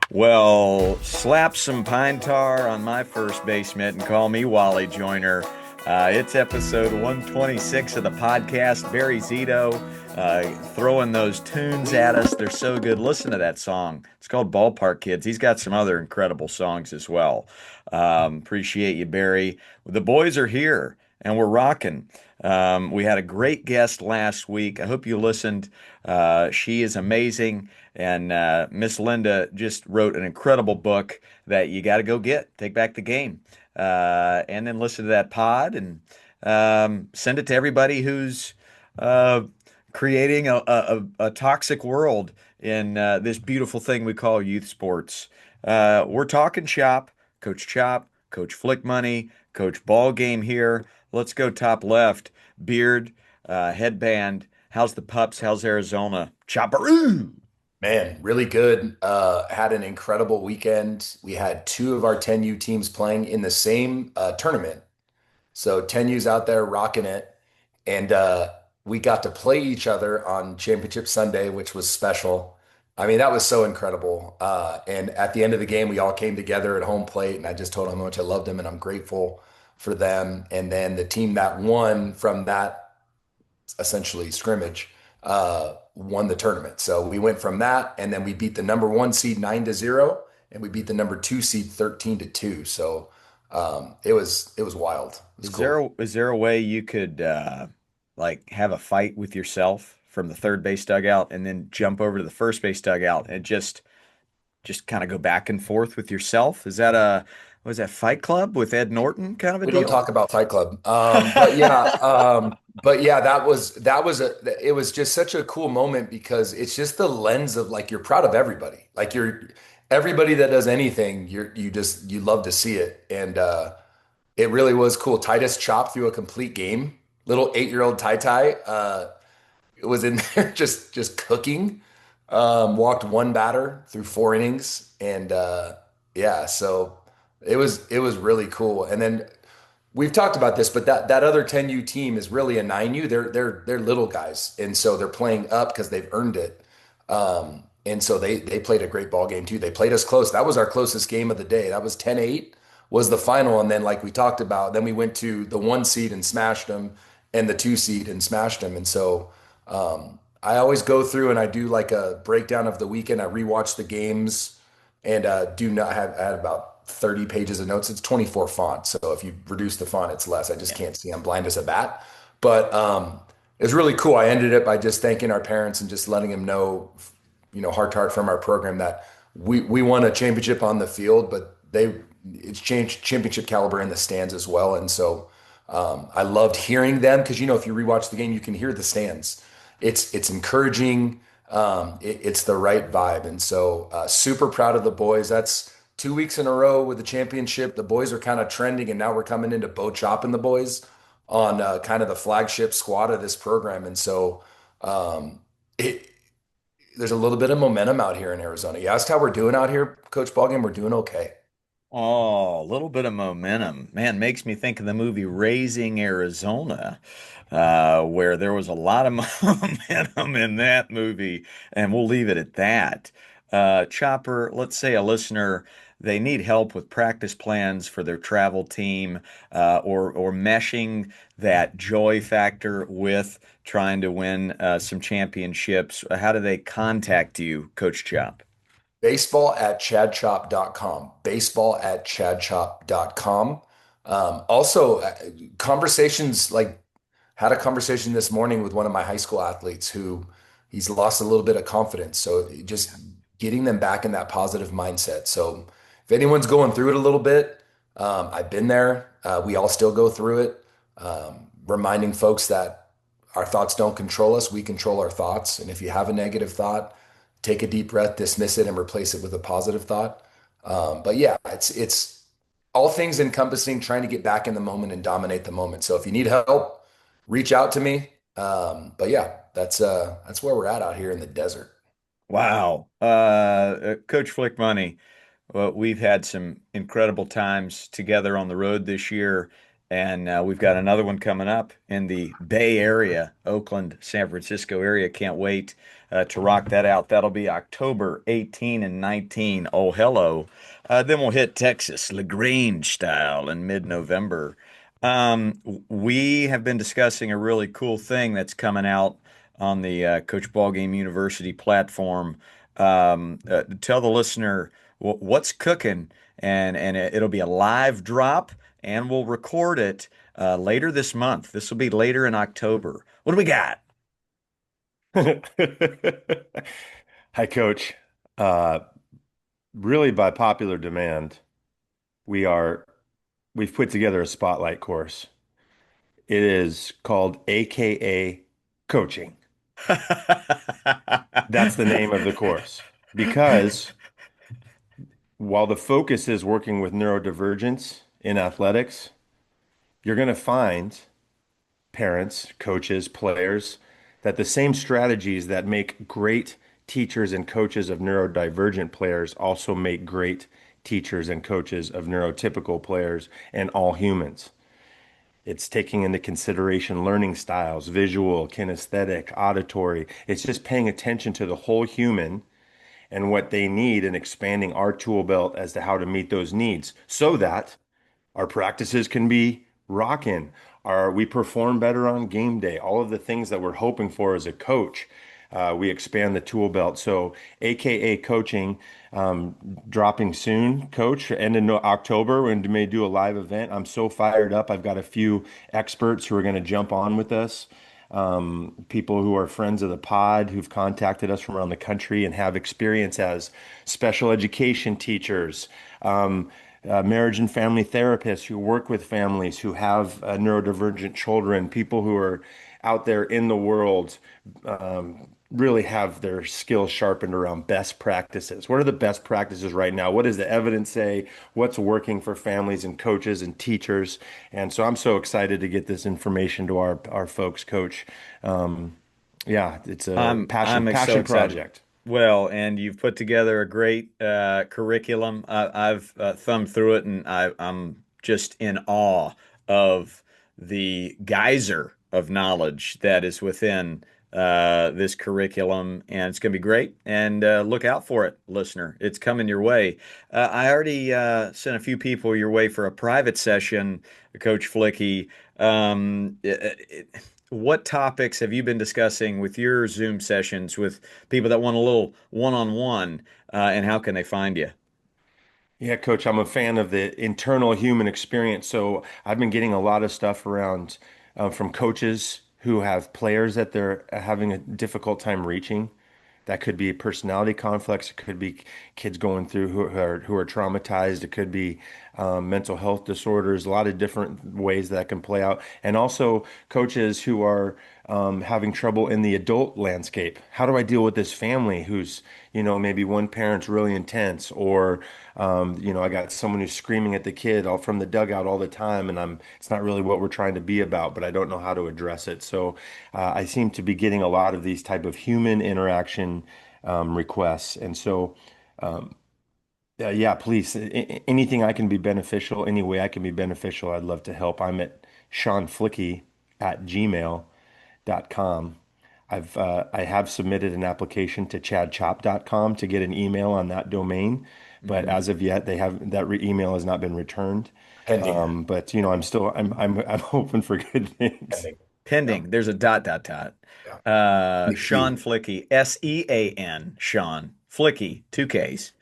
Well, slap some pine tar on my first base mitt and call me Wally Joyner. It's episode 126 of the podcast. Barry Zito throwing those tunes at us. They're so good. Listen to that song. It's called Ballpark Kids. He's got some other incredible songs as well. Appreciate you, Barry. The boys are here and we're rocking. We had a great guest last week. I hope you listened. She is amazing. And Miss Linda just wrote an incredible book that you got to go get. Take back the game. And then listen to that pod and send it to everybody who's uh, creating a toxic world in this beautiful thing we call youth sports. We're talking shop, Coach Chop, Coach Flick Money, Coach Ballgame here. Let's go top left. Beard, headband. How's the pups? How's Arizona? Chopperoo! Man, really good. Had an incredible weekend. We had two of our 10U teams playing in the same tournament. So 10U's out there rocking it. And we got to play each other on Championship Sunday, which was special. I mean, that was so incredible. And at the end of the game, we all came together at home plate, and I just told them how much I loved them and I'm grateful for them. And then the team that won from that essentially scrimmage, won the tournament. So we went from that, and then we beat the number one seed 9-0, and we beat the number two seed 13-2. So it was wild. It was cool. Is there a way you could like have a fight with yourself from the third base dugout and then jump over to the first base dugout and just kind of go back and forth with yourself? Is that a was that Fight Club with Ed Norton kind of a We don't deal? talk about Fight Club. But yeah, it was just such a cool moment because it's just the lens of like you're proud of everybody. Like you're everybody that does anything, you love to see it. And it really was cool. Titus chopped through a complete game. Little 8-year-old Tai Tai was in there just cooking. Walked one batter through 4 innings, and yeah, so it was really cool. And then we've talked about this, but that other 10U team is really a 9U. They're little guys, and so they're playing up because they've earned it. And so they played a great ball game too. They played us close. That was our closest game of the day. That was 10-8 was the final, and then like we talked about, then we went to the one seed and smashed them, and the two seed and smashed them. And so I always go through and I do like a breakdown of the weekend. I rewatch the games and do not have I had about 30 pages of notes. It's 24 font. So if you reduce the font, it's less. I just Yeah. can't see. I'm blind as a bat. But it was really cool. I ended it by just thanking our parents and just letting them know, heart to heart from our program that we won a championship on the field, but it's changed championship caliber in the stands as well. And so I loved hearing them because if you rewatch the game, you can hear the stands. It's encouraging. It's the right vibe, and so super proud of the boys. That's 2 weeks in a row with the championship. The boys are kind of trending, and now we're coming into Bo Chop and the boys on kind of the flagship squad of this program. And so um, it, there's a little bit of momentum out here in Arizona. You asked how we're doing out here, Coach Ballgame. We're doing okay. Oh, a little bit of momentum. Man, makes me think of the movie Raising Arizona, where there was a lot of momentum in that movie, and we'll leave it at that. Chopper, let's say a listener, they need help with practice plans for their travel team, or meshing that joy factor with trying to win some championships. How do they contact you, Coach Chop? Baseball@chadchop.com. Baseball@chadchop.com. Also, conversations like had a conversation this morning with one of my high school athletes who he's lost a little bit of confidence. So just getting them back in that positive mindset. So if anyone's going through it a little bit, I've been there. We all still go through it. Reminding folks that our thoughts don't control us. We control our thoughts. And if you have a negative thought, take a deep breath, dismiss it, and replace it with a positive thought. But yeah, it's all things encompassing, trying to get back in the moment and dominate the moment. So if you need help, reach out to me. But yeah, that's where we're at out here in the desert. Wow. Coach Flick Money, well, we've had some incredible times together on the road this year. And we've got another one coming up in the Bay Area, Oakland, San Francisco area. Can't wait to rock that out. That'll be October 18 and 19. Oh, hello. Then we'll hit Texas, LaGrange style in mid-November. We have been discussing a really cool thing that's coming out on the Coach Ballgame University platform. Tell the listener what's cooking, and it'll be a live drop, and we'll record it later this month. This will be later in October. What do we got? Hi, Coach. Uh, really, by popular demand, we are we've put together a spotlight course. It is called AKA Coaching. That's the name of the course because while the focus is working with neurodivergence in athletics, you're going to find parents, coaches, players, that the same strategies that make great teachers and coaches of neurodivergent players also make great teachers and coaches of neurotypical players and all humans. It's taking into consideration learning styles, visual, kinesthetic, auditory. It's just paying attention to the whole human and what they need and expanding our tool belt as to how to meet those needs so that our practices can be rocking. We perform better on game day. All of the things that we're hoping for as a coach, we expand the tool belt. So, AKA coaching, dropping soon, Coach. End of October, we may do a live event. I'm so fired up. I've got a few experts who are going to jump on with us. People who are friends of the pod who've contacted us from around the country and have experience as special education teachers. Marriage and family therapists who work with families who have neurodivergent children, people who are out there in the world, really have their skills sharpened around best practices. What are the best practices right now? What does the evidence say? What's working for families and coaches and teachers? And so I'm so excited to get this information to our folks, Coach. Yeah, it's a I'm so passion excited. project. Well, and you've put together a great curriculum. I've thumbed through it, and I'm just in awe of the geyser of knowledge that is within this curriculum, and it's going to be great. And look out for it, listener. It's coming your way. I already sent a few people your way for a private session, Coach Flikke. What topics have you been discussing with your Zoom sessions with people that want a little one-on-one, and how can they find you? Yeah, Coach, I'm a fan of the internal human experience. So I've been getting a lot of stuff around from coaches who have players that they're having a difficult time reaching. That could be personality conflicts. It could be kids going through who are traumatized. It could be mental health disorders. A lot of different ways that can play out, and also coaches who are having trouble in the adult landscape. How do I deal with this family who's, maybe one parent's really intense, or I got someone who's screaming at the kid all from the dugout all the time, and it's not really what we're trying to be about, but I don't know how to address it. So I seem to be getting a lot of these type of human interaction requests, and so yeah, please, anything I can be beneficial, any way I can be beneficial, I'd love to help. I'm at seanflicky@gmail.com. I have submitted an application to chadchop.com to get an email on that domain, but Mhm. as of yet, email has not been returned. Pending. But I'm hoping for good things. Pending. Yeah. Pending. There's a dot dot dot. Yeah. In the Sean queue. Flikke, Sean, Sean Flikke, two Ks,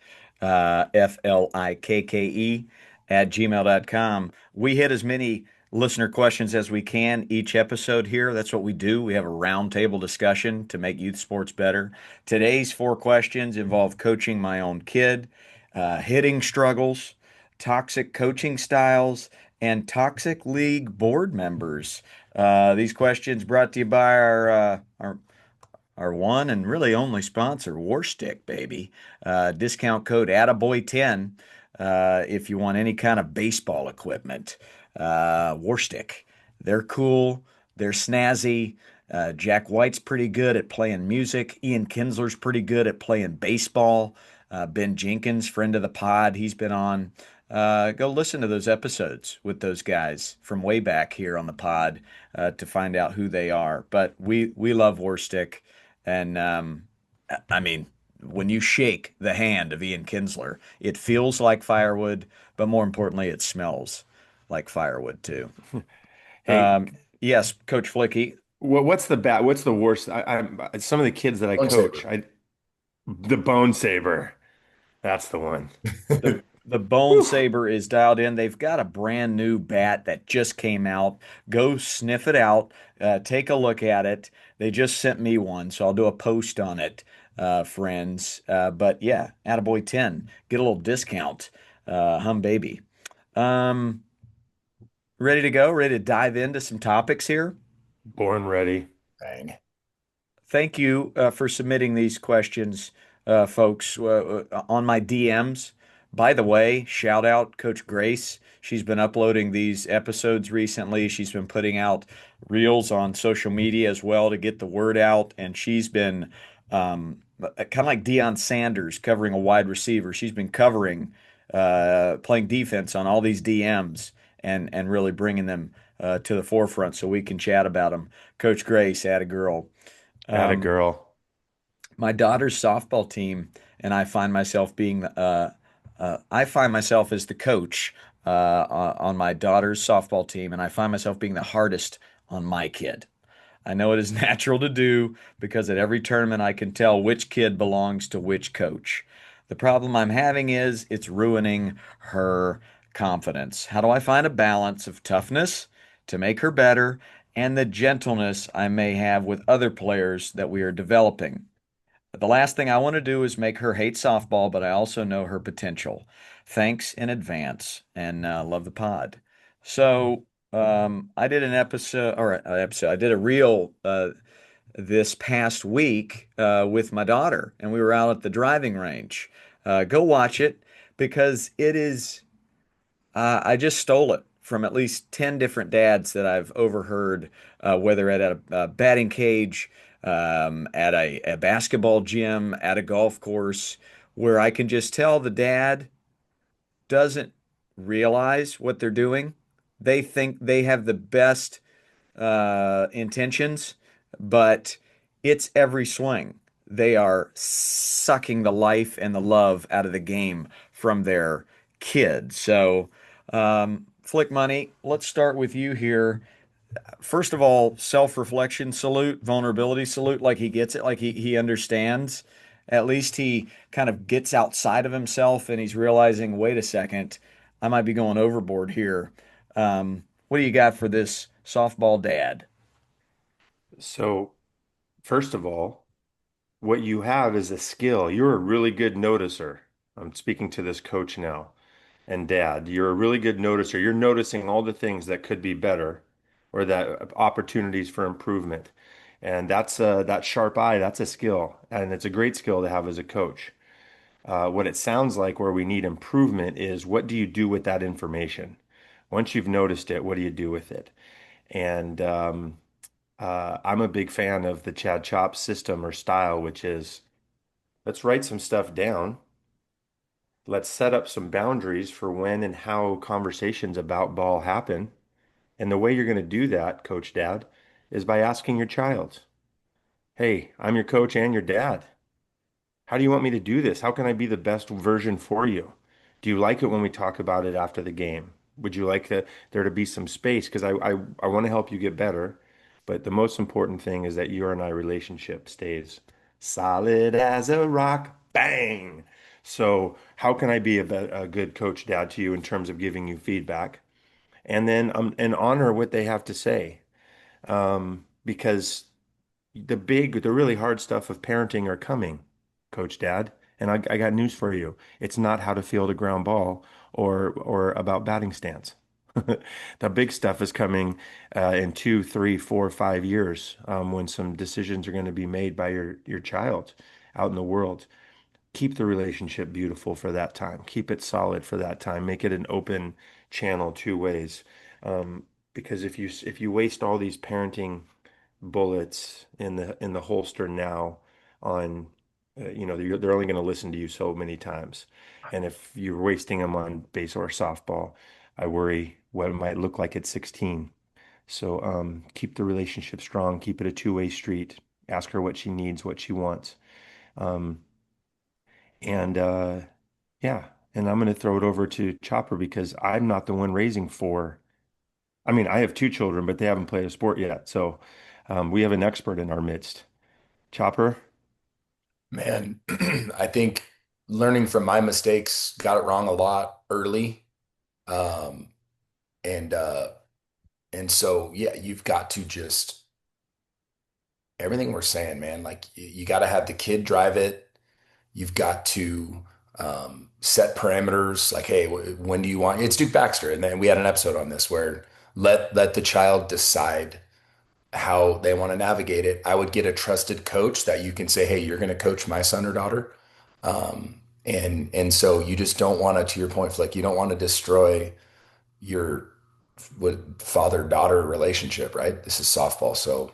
Flikke at gmail.com. We hit as many listener questions as we can each episode here. That's what we do. We have a roundtable discussion to make youth sports better. Today's four questions involve coaching my own kid, hitting struggles, toxic coaching styles, and toxic league board members. These questions brought to you by our one and really only sponsor, Warstick, baby. Discount code Attaboy10 if you want any kind of baseball equipment. Warstick. They're cool. They're snazzy. Jack White's pretty good at playing music. Ian Kinsler's pretty good at playing baseball. Ben Jenkins, friend of the pod, he's been on. go listen to those episodes with those guys from way back here on the pod to find out who they are. But we love Warstick, and I mean, when you shake the hand of Ian Kinsler, it feels like firewood, but more importantly, it smells like firewood too. Hey, Yes, Coach Flicky, what's the worst? Some of the kids that I Bone coach, saber. the bone saber. That's the one. the Bone Whew. Saber is dialed in. They've got a brand new bat that just came out. Go sniff it out. Take a look at it. They just sent me one, so I'll do a post on it, friends. But yeah, Attaboy 10. Get a little discount. Hum baby. Um, ready to go? Ready to dive into some topics here? Born ready. Bang. Thank you for submitting these questions, folks, on my DMs. By the way, shout out Coach Grace. She's been uploading these episodes recently. She's been putting out reels on social media as well to get the word out. And she's been kind of like Deion Sanders covering a wide receiver. She's been covering, playing defense on all these DMs and really bringing them to the forefront so we can chat about them. Coach Grace, atta girl. Atta Um, girl. my daughter's softball team, and I find myself as the coach on my daughter's softball team, and I find myself being the hardest on my kid. I know it is natural to do because at every tournament I can tell which kid belongs to which coach. The problem I'm having is it's ruining her confidence. How do I find a balance of toughness to make her better and the gentleness I may have with other players that we are developing? The last thing I want to do is make her hate softball, but I also know her potential. Thanks in advance and love the pod. So, I did an episode. I did a reel this past week with my daughter, and we were out at the driving range. Go watch it because it is. I just stole it from at least 10 different dads that I've overheard, whether at a batting cage, at a basketball gym, at a golf course, where I can just tell the dad doesn't realize what they're doing. They think they have the best intentions, but it's every swing. They are sucking the life and the love out of the game from their kid. So, Flick Money, let's start with you here. First of all, self-reflection salute, vulnerability salute, like he gets it, like he understands. At least he kind of gets outside of himself and he's realizing, wait a second, I might be going overboard here. What do you got for this softball dad? So, first of all, what you have is a skill. You're a really good noticer. I'm speaking to this coach now and dad. You're a really good noticer. You're noticing all the things that could be better or that opportunities for improvement. And that sharp eye, that's a skill. And it's a great skill to have as a coach. What it sounds like where we need improvement is what do you do with that information? Once you've noticed it, what do you do with it? And I'm a big fan of the Chad Chop system or style, which is let's write some stuff down. Let's set up some boundaries for when and how conversations about ball happen. And the way you're going to do that, Coach Dad, is by asking your child, hey, I'm your coach and your dad. How do you want me to do this? How can I be the best version for you? Do you like it when we talk about it after the game? Would you like there to be some space? Because I want to help you get better. But the most important thing is that your and I relationship stays solid as a rock. Bang. So how can I be a good coach dad to you in terms of giving you feedback? And then and honor what they have to say. Because the really hard stuff of parenting are coming, Coach Dad. And I got news for you. It's not how to field a ground ball or about batting stance. The big stuff is coming in 2, 3, 4, 5 years when some decisions are going to be made by your child out in the world. Keep the relationship beautiful for that time. Keep it solid for that time. Make it an open channel 2 ways. Because if you waste all these parenting bullets in the holster now on they're only going to listen to you so many times. And if you're wasting them on base or softball, I worry what it might look like at 16. So keep the relationship strong, keep it a two-way street. Ask her what she needs, what she wants. Um, and yeah, and I'm going to throw it over to Chopper because I'm not the one raising four. I mean, I have two children, but they haven't played a sport yet. So we have an expert in our midst. Chopper. Man, I think learning from my mistakes, got it wrong a lot early. Um, and and so yeah, you've got to just everything we're saying, man, like you got to have the kid drive it. You've got to set parameters like, hey, when do you want? It's Duke Baxter, and then we had an episode on this where let the child decide how they want to navigate it. I would get a trusted coach that you can say, hey, you're going to coach my son or daughter. And so you just don't want to your point, Flick, you don't want to destroy your father-daughter relationship, right? This is softball. So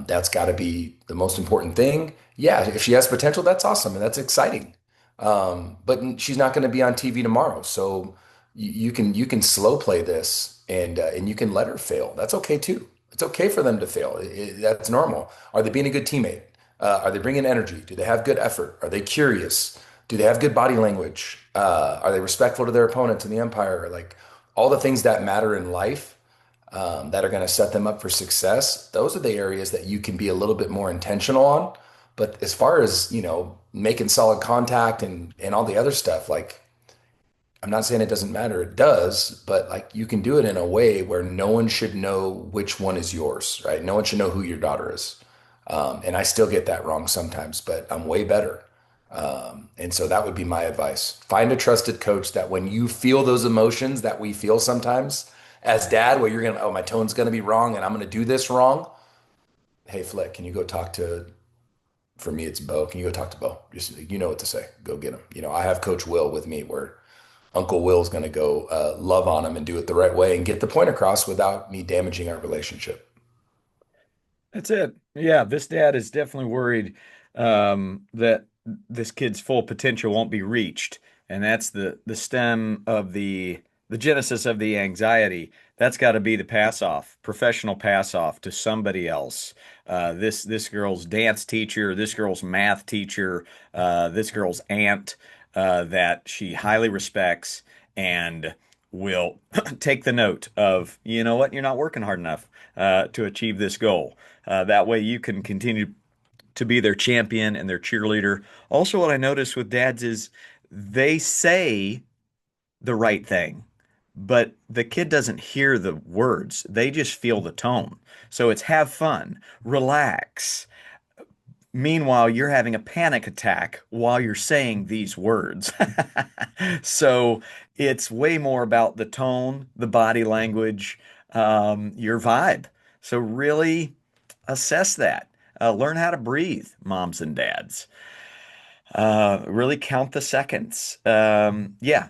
that's got to be the most important thing. Yeah, if she has potential, that's awesome and that's exciting. But she's not going to be on TV tomorrow. So you can slow play this and you can let her fail. That's okay too. It's okay for them to fail. That's normal. Are they being a good teammate? Are they bringing energy? Do they have good effort? Are they curious? Do they have good body language? Are they respectful to their opponents and the umpire? Like all the things that matter in life that are going to set them up for success. Those are the areas that you can be a little bit more intentional on. But as far as, making solid contact and all the other stuff, like I'm not saying it doesn't matter, it does, but like you can do it in a way where no one should know which one is yours, right? No one should know who your daughter is. And I still get that wrong sometimes, but I'm way better. And so that would be my advice. Find a trusted coach that when you feel those emotions that we feel sometimes as dad, where you're going to, oh, my tone's going to be wrong and I'm going to do this wrong. Hey, Flick, can you go talk to, for me, it's Bo. Can you go talk to Bo? Just, you know what to say. Go get him. I have Coach Will with me where Uncle Will's going to go love on him and do it the right way and get the point across without me damaging our relationship. That's it. Yeah, this dad is definitely worried that this kid's full potential won't be reached, and that's the stem of the genesis of the anxiety. That's got to be the pass off, professional pass off to somebody else. This girl's dance teacher, this girl's math teacher, this girl's aunt that she highly respects and will take the note of, you know what, you're not working hard enough to achieve this goal. That way you can continue to be their champion and their cheerleader. Also, what I notice with dads is they say the right thing, but the kid doesn't hear the words. They just feel the tone. So it's have fun, relax. Meanwhile, you're having a panic attack while you're saying these words. So it's way more about the tone, the body language, your vibe. So really assess that. Learn how to breathe, moms and dads. Really count the seconds. Yeah.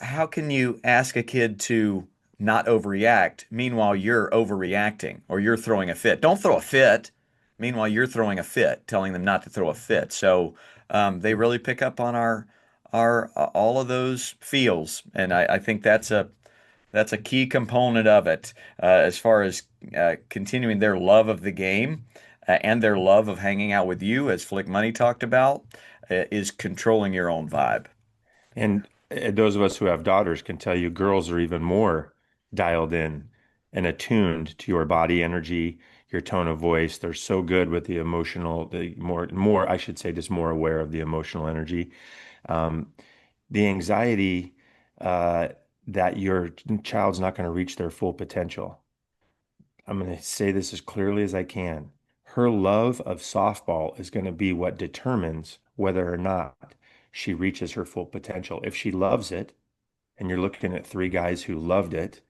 How can you ask a kid to not overreact? Meanwhile, you're overreacting or you're throwing a fit. Don't throw a fit. Meanwhile, you're throwing a fit, telling them not to throw a fit. So they really pick up on our all of those feels, and I think that's a key component of it as far as continuing their love of the game and their love of hanging out with you, as Flick Money talked about, is controlling your own vibe. And those of us who have daughters can tell you girls are even more dialed in and attuned to your body energy, your tone of voice. They're so good with the emotional, the more, I should say, just more aware of the emotional energy. Um, the anxiety that your child's not going to reach their full potential. I'm going to say this as clearly as I can. Her love of softball is going to be what determines whether or not she reaches her full potential. If she loves it, and you're looking at three guys who loved it,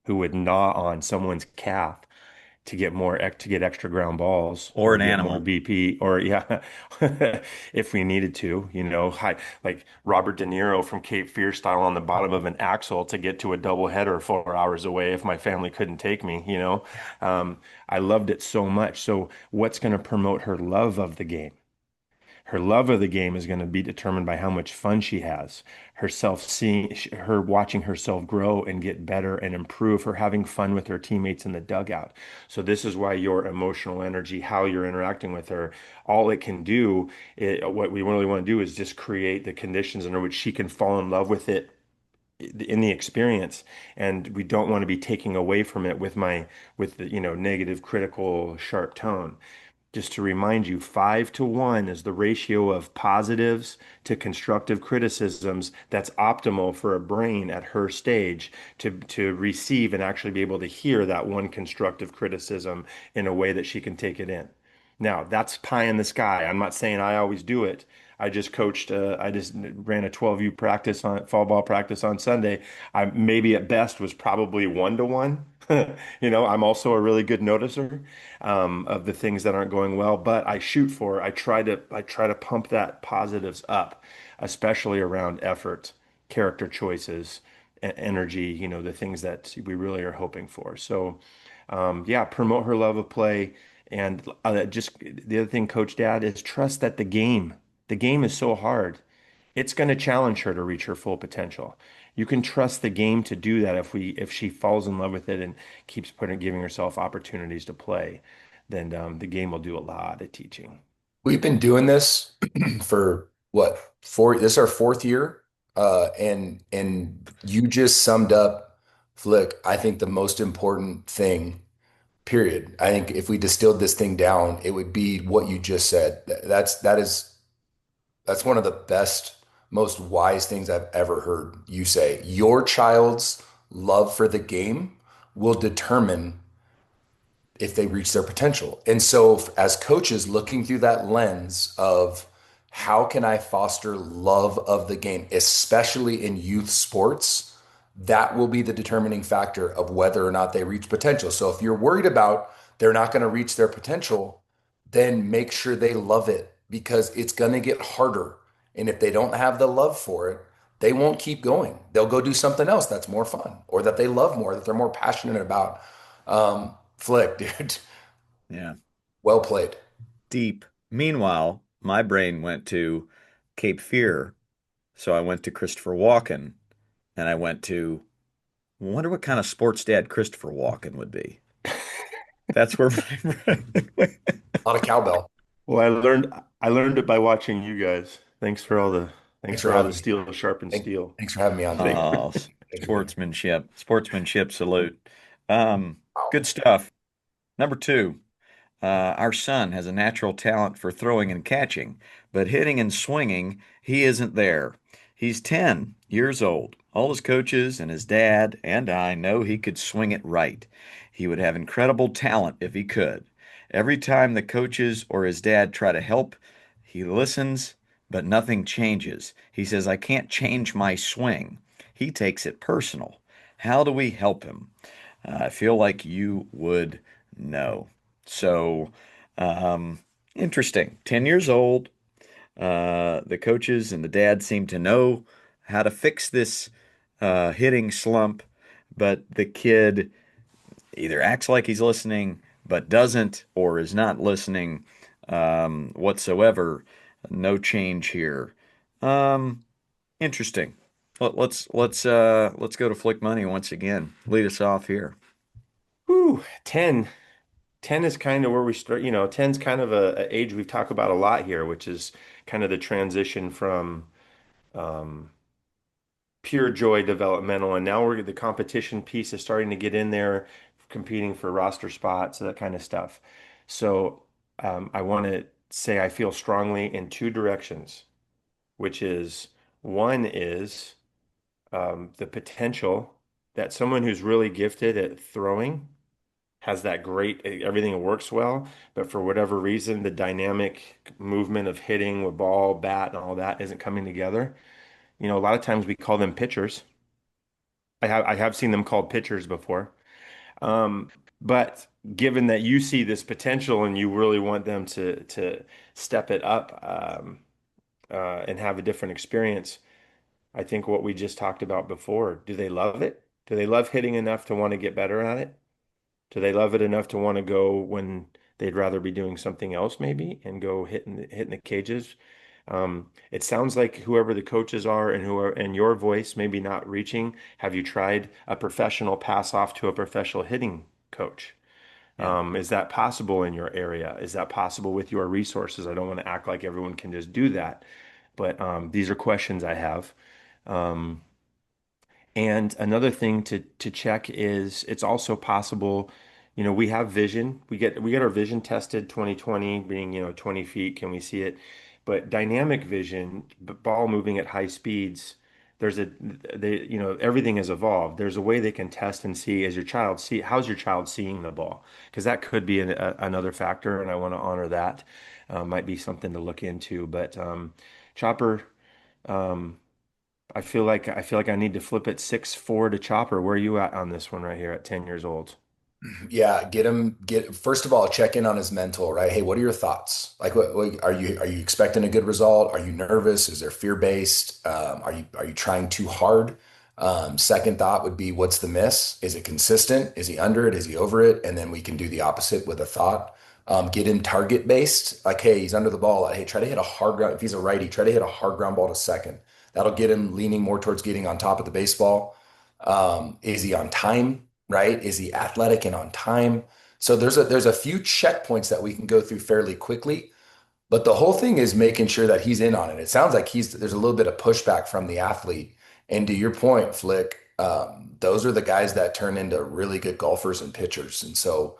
who would gnaw on someone's calf to get to get extra ground balls Or or an get more animal. BP or yeah, if we needed to, like Robert De Niro from Cape Fear style on the bottom of an axle to get to a double header 4 hours away if my family couldn't take me. I loved it so much. So what's going to promote her love of the game? Her love of the game is going to be determined by how much fun she has, herself seeing, her watching herself grow and get better and improve, her having fun with her teammates in the dugout. So this is why your emotional energy, how you're interacting with her, all it can do, what we really want to do is just create the conditions under which she can fall in love with it in the experience, and we don't want to be taking away from it with the negative, critical, sharp tone. Just to remind you, 5 to 1 is the ratio of positives to constructive criticisms that's optimal for a brain at her stage to receive and actually be able to hear that one constructive criticism in a way that she can take it in. Now, that's pie in the sky. I'm not saying I always do it. I just ran a 12U practice on fall ball practice on Sunday. I maybe at best was probably 1 to 1. I'm also a really good noticer of the things that aren't going well, but I try to pump that positives up, especially around effort, character choices, energy, the things that we really are hoping for. So, yeah, promote her love of play. And just the other thing, Coach Dad, is trust that the game is so hard. It's going to challenge her to reach her full potential. You can trust the game to do that if she falls in love with it and keeps giving herself opportunities to play, then the game will do a lot of teaching. We've been doing this for what, this is our fourth year. And you just summed up, Flick, I think the most important thing, period. I think if we distilled this thing down, it would be what you just said. That's one of the best, most wise things I've ever heard you say. Your child's love for the game will determine if they reach their potential. And so, as coaches, looking through that lens of how can I foster love of the game, especially in youth sports, that will be the determining factor of whether or not they reach potential. So, if you're worried about they're not going to reach their potential, then make sure they love it because it's going to get harder. And if they don't have the love for it, they won't keep going. They'll go do something else that's more fun or that they love more, that they're more passionate about. Flick, dude, Yeah. well played. Deep. Meanwhile, my brain went to Cape Fear. So I went to Christopher Walken and I went to, wonder what kind of sports dad Christopher Walken would be. That's where my brain A lot of cowbell. Well, I learned it by watching you guys. Thanks Thanks for for all the having me. steel to sharpen steel. Thanks for having me on, dude. Oh, Thanks again. sportsmanship salute. Um, Wow. good stuff. Number two, our son has a natural talent for throwing and catching, but hitting and swinging, he isn't there. He's 10 years old. All his coaches and his dad and I know he could swing it right. He would have incredible talent if he could. Every time the coaches or his dad try to help, he listens, but nothing changes. He says, I can't change my swing. He takes it personal. How do we help him? I feel like you would know. So, um, interesting. 10 years old. The coaches and the dad seem to know how to fix this hitting slump, but the kid either acts like he's listening but doesn't or is not listening whatsoever. No change here. Um, interesting. Let's go to Flick Money once again. Lead us off here. Whew, 10. 10 is kind of where we start, 10's kind of a age we've talked about a lot here, which is kind of the transition from um, pure joy developmental. And now the competition piece is starting to get in there, competing for roster spots, that kind of stuff. So I want to say I feel strongly in two directions, which is one is the potential that someone who's really gifted at throwing has that great, everything works well, but for whatever reason, the dynamic movement of hitting with ball, bat, and all that isn't coming together. A lot of times we call them pitchers. I have seen them called pitchers before. Um, but given that you see this potential and you really want them to step it up and have a different experience, I think what we just talked about before, do they love it? Do they love hitting enough to want to get better at it? Do they love it enough to want to go when they'd rather be doing something else maybe and go hitting the cages. It sounds like whoever the coaches are and who are and your voice maybe not reaching. Have you tried a professional pass off to a professional hitting coach? Yeah. Is that possible in your area? Is that possible with your resources? I don't want to act like everyone can just do that, but these are questions I have. Um, and another thing to check is it's also possible, we have vision. We get our vision tested 2020 being, 20 feet, can we see it? But dynamic vision, ball moving at high speeds, there's a everything has evolved. There's a way they can test and see how's your child seeing the ball? Because that could be another factor, and I want to honor that. Might be something to look into. But Chopper, um, I feel like I need to flip it 6-4 to Chopper. Where are you at on this one right here at 10 years old? Yeah, first of all, check in on his mental, right? Hey, what are your thoughts? Like, are you expecting a good result? Are you nervous? Is there fear based? Are you trying too hard? Second thought would be, what's the miss? Is it consistent? Is he under it? Is he over it? And then we can do the opposite with a thought. Get him target based. Like, hey, he's under the ball. Hey, try to hit a hard ground. If he's a righty, try to hit a hard ground ball to second. That'll get him leaning more towards getting on top of the baseball. Is he on time? Right? Is he athletic and on time? So there's a few checkpoints that we can go through fairly quickly, but the whole thing is making sure that he's in on it. It sounds like there's a little bit of pushback from the athlete. And to your point, Flick, those are the guys that turn into really good golfers and pitchers. And so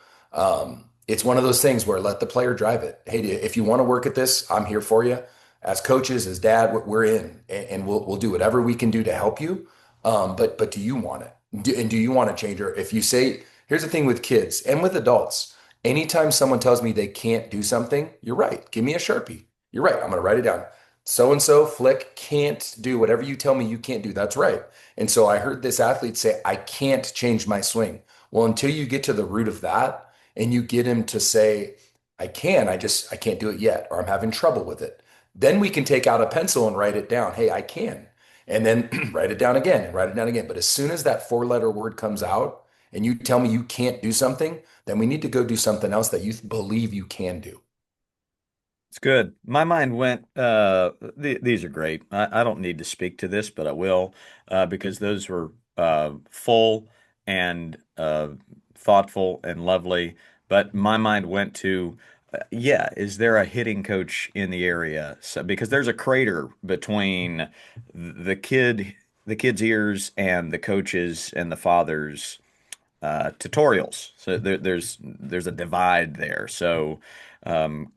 it's one of those things where let the player drive it. Hey, if you want to work at this, I'm here for you. As coaches, as dad, we're in, and we'll do whatever we can do to help you. But do you want it? And do you want to change? Or if you say, here's the thing with kids and with adults, anytime someone tells me they can't do something, you're right. Give me a Sharpie. You're right. I'm going to write it down. So and so, Flick, can't do whatever you tell me you can't do. That's right. And so I heard this athlete say, I can't change my swing. Well, until you get to the root of that and you get him to say, I can't do it yet, or I'm having trouble with it. Then we can take out a pencil and write it down. Hey, I can. And then write it down again and write it down again. But as soon as that four-letter word comes out and you tell me you can't do something, then we need to go do something else that you believe you can do. It's good. My mind went, these are great. I don't need to speak to this, but I will, because those were full and thoughtful and lovely. But my mind went to, yeah, is there a hitting coach in the area? So, because there's a crater between the kid, the kid's ears and the coaches and the father's tutorials. So there's a divide there. So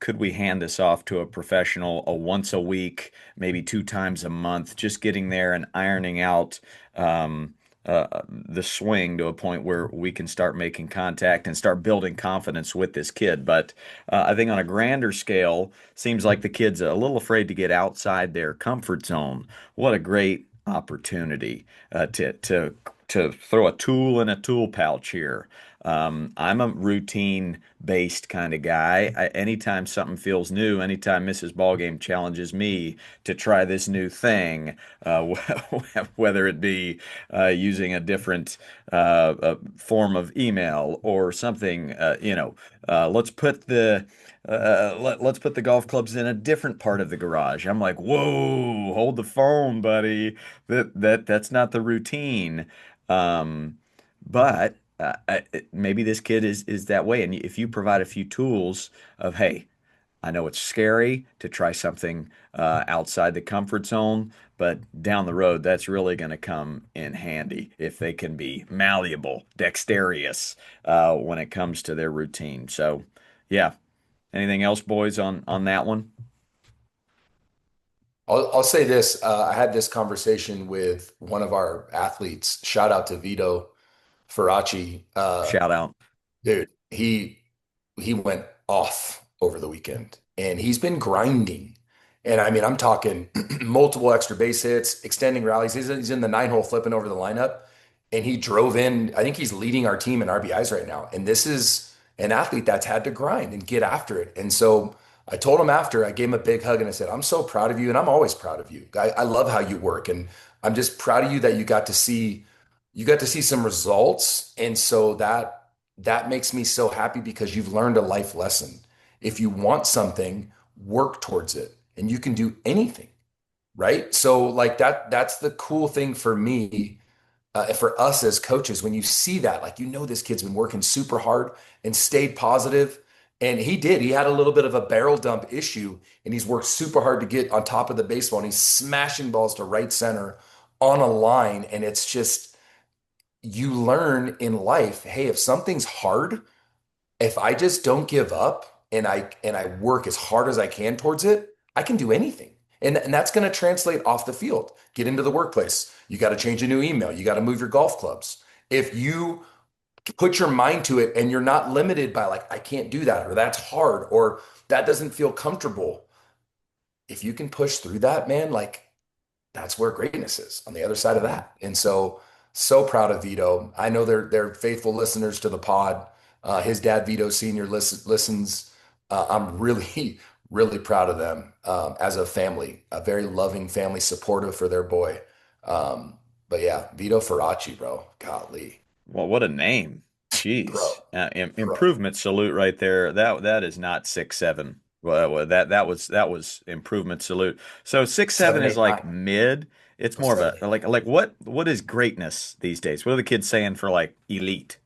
could we hand this off to a professional a once a week, maybe 2 times a month, just getting there and ironing out the swing to a point where we can start making contact and start building confidence with this kid. But I think on a grander scale, seems like the kid's a little afraid to get outside their comfort zone. What a great opportunity to throw a tool in a tool pouch here. I'm a routine based kind of guy. Anytime something feels new, anytime Mrs. Ballgame challenges me to try this new thing, whether it be using a different form of email or something, let's put the golf clubs in a different part of the garage. I'm like, whoa, hold the phone, buddy. That's not the routine. But maybe this kid is that way. And if you provide a few tools of, hey, I know it's scary to try something outside the comfort zone, but down the road, that's really going to come in handy if they can be malleable, dexterous when it comes to their routine. So, yeah. Anything else, boys, on that one? I'll say this. I had this conversation with one of our athletes. Shout out to Vito Faraci. Shout out. Dude, he went off over the weekend and he's been grinding. And I mean, I'm talking multiple extra base hits, extending rallies. He's in the 9 hole flipping over the lineup and he drove in. I think he's leading our team in RBIs right now. And this is an athlete that's had to grind and get after it. And so I told him after, I gave him a big hug and I said, I'm so proud of you. And I'm always proud of you. I love how you work. And I'm just proud of you that you got to see some results. And so that that makes me so happy because you've learned a life lesson. If you want something, work towards it, and you can do anything, right? So like that's the cool thing for me, for us as coaches, when you see that, like, this kid's been working super hard and stayed positive. And he had a little bit of a barrel dump issue, and he's worked super hard to get on top of the baseball, and he's smashing balls to right center on a line. And it's just, you learn in life, hey, if something's hard, if I just don't give up and I work as hard as I can towards it, I can do anything. And that's going to translate off the field. Get into the workplace. You got to change a new email. You got to move your golf clubs. If you put your mind to it and you're not limited by, like, I can't do that, or that's hard, or that doesn't feel comfortable. If you can push through that, man, like, that's where greatness is, on the other side of that. And so, so proud of Vito. I know they're faithful listeners to the pod. His dad, Vito Senior, listens. I'm really, really proud of them, as a family, a very loving family, supportive for their boy. But yeah, Vito Faraci, bro. Golly, Well, what a name. bro, Jeez. bro. Improvement salute right there. That is not 6'7". Well, that was improvement salute. So 6'7" Seven, is eight, like nine. mid. It's Oh, more of seven, a eight, like what is greatness these days? What are the kids saying for like elite?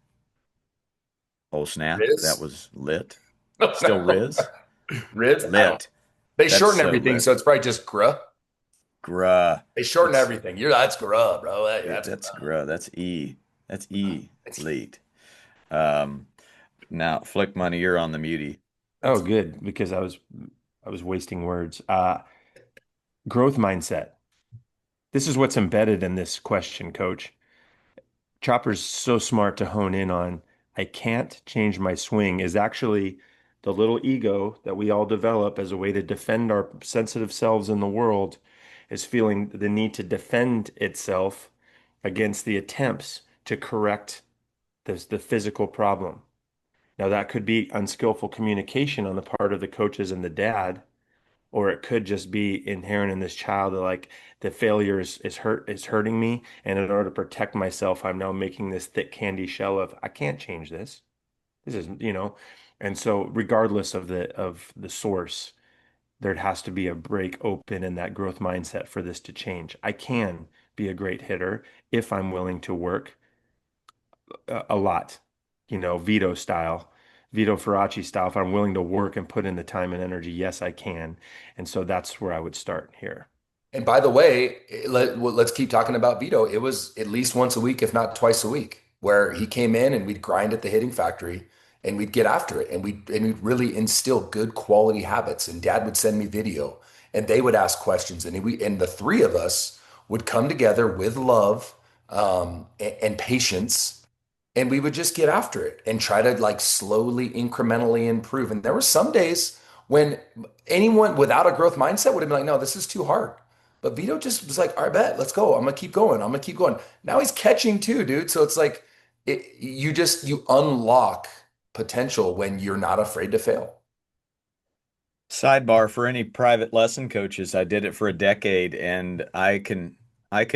Oh nine. snap. That Riz? was lit. No, Still no. Riz? Riz? I don't. Lit. They That's shorten so everything, lit. so it's probably just gruh. Gruh. They shorten It's everything. That's gruh, bro. That's that's gruh. gruh. That's E. That's E It's, late. Um Now, Flick Money, you're on the mutie. Oh, it's good, because I was wasting words. Growth mindset. This is what's embedded in this question, coach. Chopper's so smart to hone in on. I can't change my swing is actually the little ego that we all develop as a way to defend our sensitive selves in the world, is feeling the need to defend itself against the attempts to correct the physical problem. Now, that could be unskillful communication on the part of the coaches and the dad, or it could just be inherent in this child that, like, the failure is hurting me, and in order to protect myself, I'm now making this thick candy shell of I can't change this. This is, and so regardless of the source, there has to be a break open in that growth mindset for this to change. I can be a great hitter if I'm willing to work a lot, Vito style, Vito Faraci style. If I'm willing to work and put in the time and energy, yes, I can. And so that's where I would start here. And by the way, let's keep talking about Vito. It was at least once a week, if not twice a week, where he came in and we'd grind at the hitting factory and we'd get after it, and we'd really instill good quality habits. And Dad would send me video, and they would ask questions, and the three of us would come together with love, and patience, and we would just get after it and try to, like, slowly, incrementally improve. And there were some days when anyone without a growth mindset would have been like, no, this is too hard. But Vito just was like, all right, bet, let's go. I'm gonna keep going. I'm gonna keep going. Now he's catching too, dude. So it's like, you unlock potential when you're not afraid to fail. Sidebar for any private lesson coaches, I did it for a decade and I can like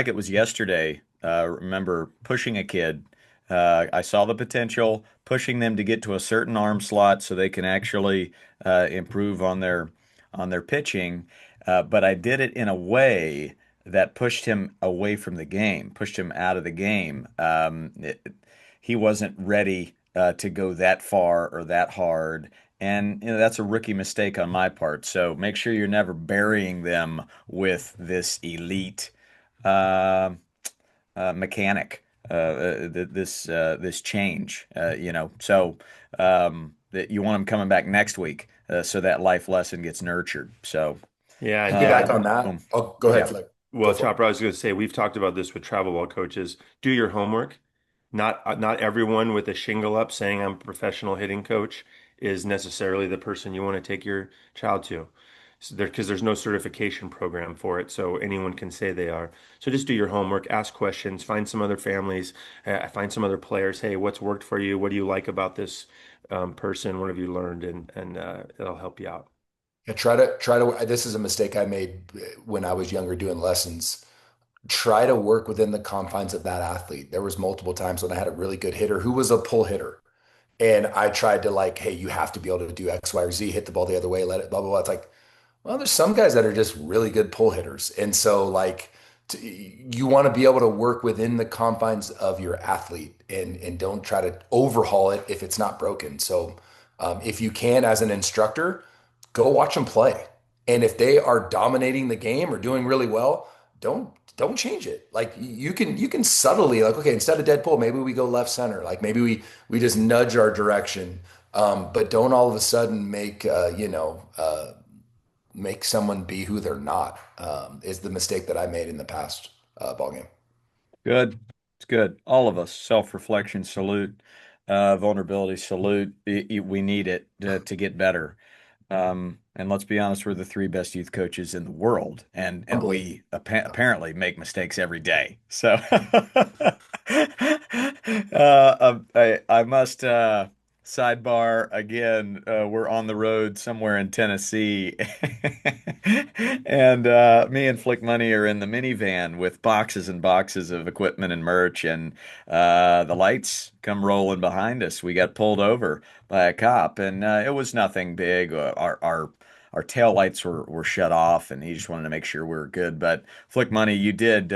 it was yesterday, remember pushing a kid. I saw the potential, pushing them to get to a certain arm slot so they can actually improve on their pitching. But I did it in a way that pushed him away from the game, pushed him out of the game. He wasn't ready to go that far or that hard. And that's a rookie mistake on my part. So make sure you're never burying them with this elite uh, mechanic, this change. So that you want them coming back next week, so that life lesson gets nurtured. So Yeah, and Piggyback on boom. that. Oh, go ahead, yeah. Flick. Go Well, for it. Chopper, I was going to say, we've talked about this with travel ball coaches. Do your homework. Not everyone with a shingle up saying I'm a professional hitting coach is necessarily the person you want to take your child to. So because there's no certification program for it, so anyone can say they are. So just do your homework, ask questions, find some other families, find some other players. Hey, what's worked for you? What do you like about this person? What have you learned? And it'll help you out. Yeah, try to. This is a mistake I made when I was younger doing lessons. try to work within the confines of that athlete. There was multiple times when I had a really good hitter who was a pull hitter. And I tried to like, hey, you have to be able to do X, Y, or Z, hit the ball the other way, let it, blah, blah, blah. It's like, well, there's some guys that are just really good pull hitters. And so like you want to be able to work within the confines of your athlete and don't try to overhaul it if it's not broken. So if you can, as an instructor, go watch them play. And if they are dominating the game or doing really well, don't change it. Like you can subtly like, okay, instead of dead pull, maybe we go left center. Like maybe we just nudge our direction. But don't all of a sudden make someone be who they're not, is the mistake that I made in the past ball game. Good. It's good. All of us, self-reflection, salute, vulnerability, salute. We need it to get better. And let's be honest, we're the three best youth coaches in the world, and Humbly. we apparently make mistakes every day. So, I must sidebar again. We're on the road somewhere in Tennessee, and me and Flick Money are in the minivan with boxes and boxes of equipment and merch, and the lights come rolling behind us. We got pulled over by a cop, and it was nothing big. Our tail lights were shut off, and he just wanted to make sure we were good. But Flick Money, you did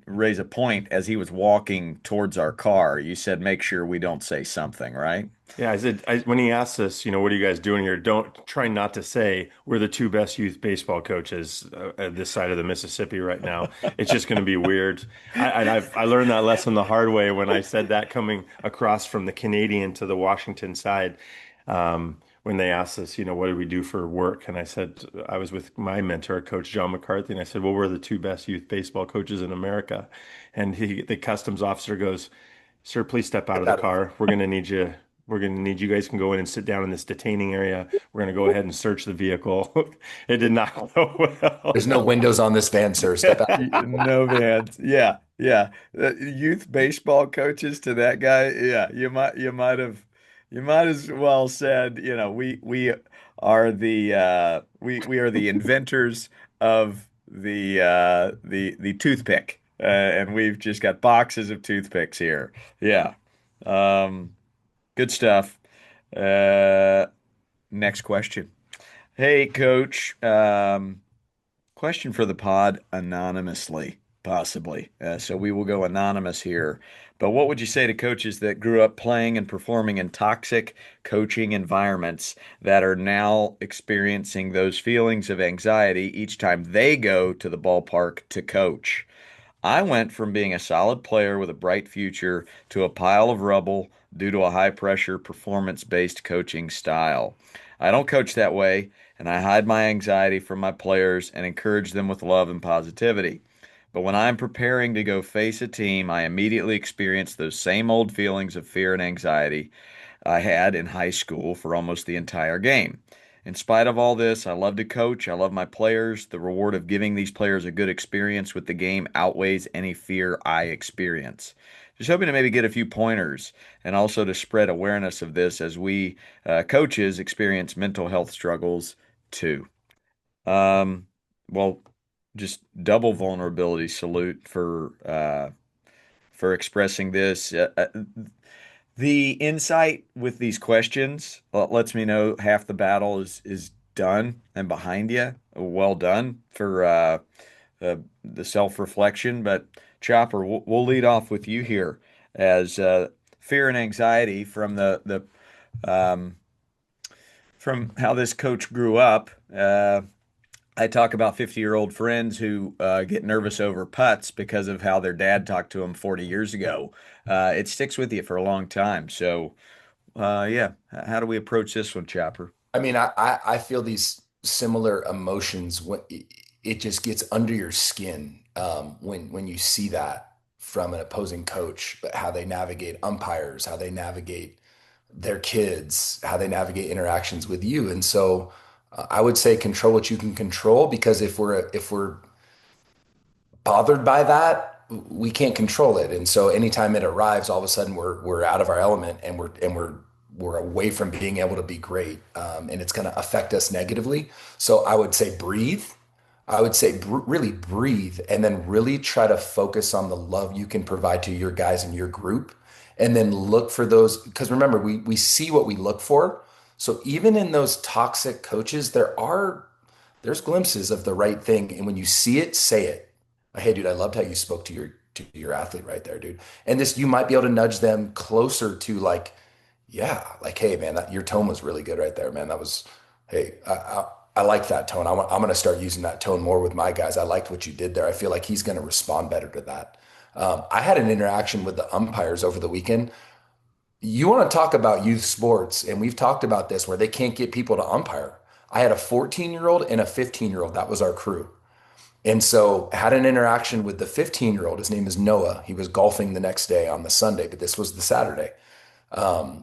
raise a point as he was walking towards our car. You said make sure we don't say something, right? Yeah, I said when he asked us, what are you guys doing here? Don't try not to say we're the two best youth baseball coaches at this side of the Mississippi right now. It's just going to be weird. I learned that lesson the hard way when I said that coming across from the Canadian to the Washington side. When they asked us, what do we do for work? And I said, I was with my mentor, Coach John McCarthy, and I said, well, we're the two best youth baseball coaches in America. And the customs officer goes, sir, please step out Get of the out of car. We're going to need you. We're going to need you guys can go in and sit down in this detaining area. We're going to go ahead and search the vehicle. It did not go There's no well. windows on this van, sir. Step out. No vans. Yeah, yeah. Youth baseball coaches to that guy. Yeah, you might as well said, we are we are the inventors of the toothpick. And we've just got boxes of toothpicks here. Yeah. Um, good stuff. Uh, next question. Hey, coach. Question for the pod anonymously, possibly. So we will go anonymous here. But what would you say to coaches that grew up playing and performing in toxic coaching environments that are now experiencing those feelings of anxiety each time they go to the ballpark to coach? I went from being a solid player with a bright future to a pile of rubble due to a high pressure, performance based coaching style. I don't coach that way, and I hide my anxiety from my players and encourage them with love and positivity. But when I'm preparing to go face a team, I immediately experience those same old feelings of fear and anxiety I had in high school for almost the entire game. In spite of all this, I love to coach. I love my players. The reward of giving these players a good experience with the game outweighs any fear I experience. Just hoping to maybe get a few pointers and also to spread awareness of this as we coaches experience mental health struggles too. Um, well, just double vulnerability salute for expressing this. The insight with these questions lets me know half the battle is done and behind you. Well done for the self-reflection. But Chopper, we'll lead off with you here as fear and anxiety from the um, from how this coach grew up. I talk about 50-year-old friends who get nervous over putts because of how their dad talked to them 40 years ago. It sticks with you for a long time. So, yeah, how do we approach this one, Chopper? I mean, I feel these similar emotions when it just gets under your skin, when you see that from an opposing coach, but how they navigate umpires, how they navigate their kids, how they navigate interactions with you. And so I would say control what you can control, because if we're bothered by that, we can't control it. And so anytime it arrives, all of a sudden we're out of our element, and we're away from being able to be great. And it's going to affect us negatively. So I would say breathe. I would say really breathe and then really try to focus on the love you can provide to your guys in your group. And then look for those, because remember, we see what we look for. So even in those toxic coaches, there's glimpses of the right thing. And when you see it, say it. Hey, dude, I loved how you spoke to your athlete right there, dude. And this, you might be able to nudge them closer to like, yeah, like, hey, man, your tone was really good right there, man. That was, hey, I like that tone. I'm going to start using that tone more with my guys. I liked what you did there. I feel like he's going to respond better to that. I had an interaction with the umpires over the weekend. You want to talk about youth sports, and we've talked about this where they can't get people to umpire. I had a 14-year-old and a 15-year-old. That was our crew. And so I had an interaction with the 15-year-old. His name is Noah. He was golfing the next day on the Sunday, but this was the Saturday.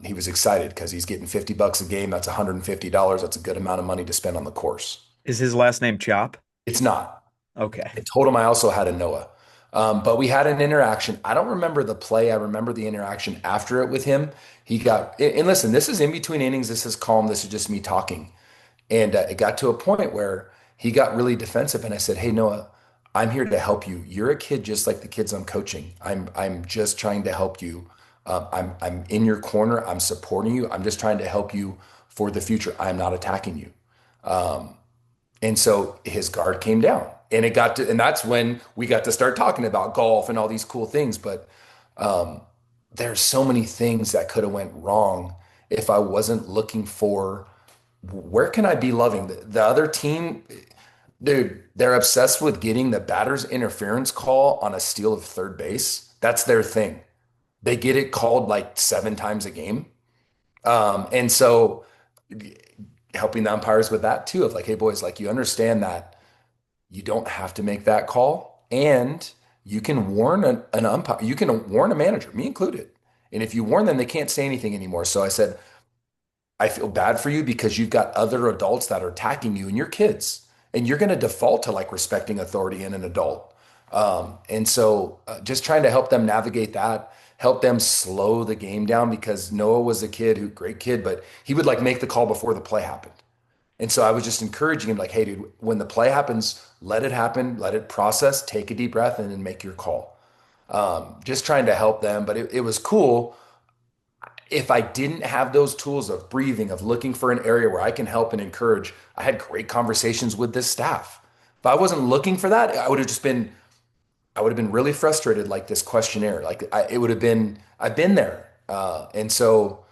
He was excited because he's getting $50 a game. That's $150. That's a good amount of money to spend on the course. Is his last name Chop? It's not. Okay. I told him I also had a Noah. But we had an interaction. I don't remember the play. I remember the interaction after it with him. He got, and listen, this is in between innings. This is calm. This is just me talking. And it got to a point where he got really defensive. And I said, hey, Noah, I'm here to help you. You're a kid just like the kids I'm coaching. I'm just trying to help you. I'm in your corner. I'm supporting you. I'm just trying to help you for the future. I'm not attacking you. And so his guard came down, and and that's when we got to start talking about golf and all these cool things. But there's so many things that could have went wrong if I wasn't looking for where can I be loving the other team. Dude, they're obsessed with getting the batter's interference call on a steal of third base. That's their thing. They get it called like 7 times a game. And so helping the umpires with that too, of like, hey boys, like you understand that you don't have to make that call, and you can warn an umpire, you can warn a manager, me included. And if you warn them, they can't say anything anymore. So I said, I feel bad for you because you've got other adults that are attacking you and your kids, and you're going to default to like respecting authority in an adult. And so just trying to help them navigate that, help them slow the game down because Noah was a kid who, great kid, but he would like make the call before the play happened. And so I was just encouraging him, like, hey, dude, when the play happens, let it happen, let it process, take a deep breath, and then make your call. Just trying to help them. But it was cool. If I didn't have those tools of breathing, of looking for an area where I can help and encourage, I had great conversations with this staff. If I wasn't looking for that, I would have been really frustrated, like this questionnaire. It would have been, I've been there. And so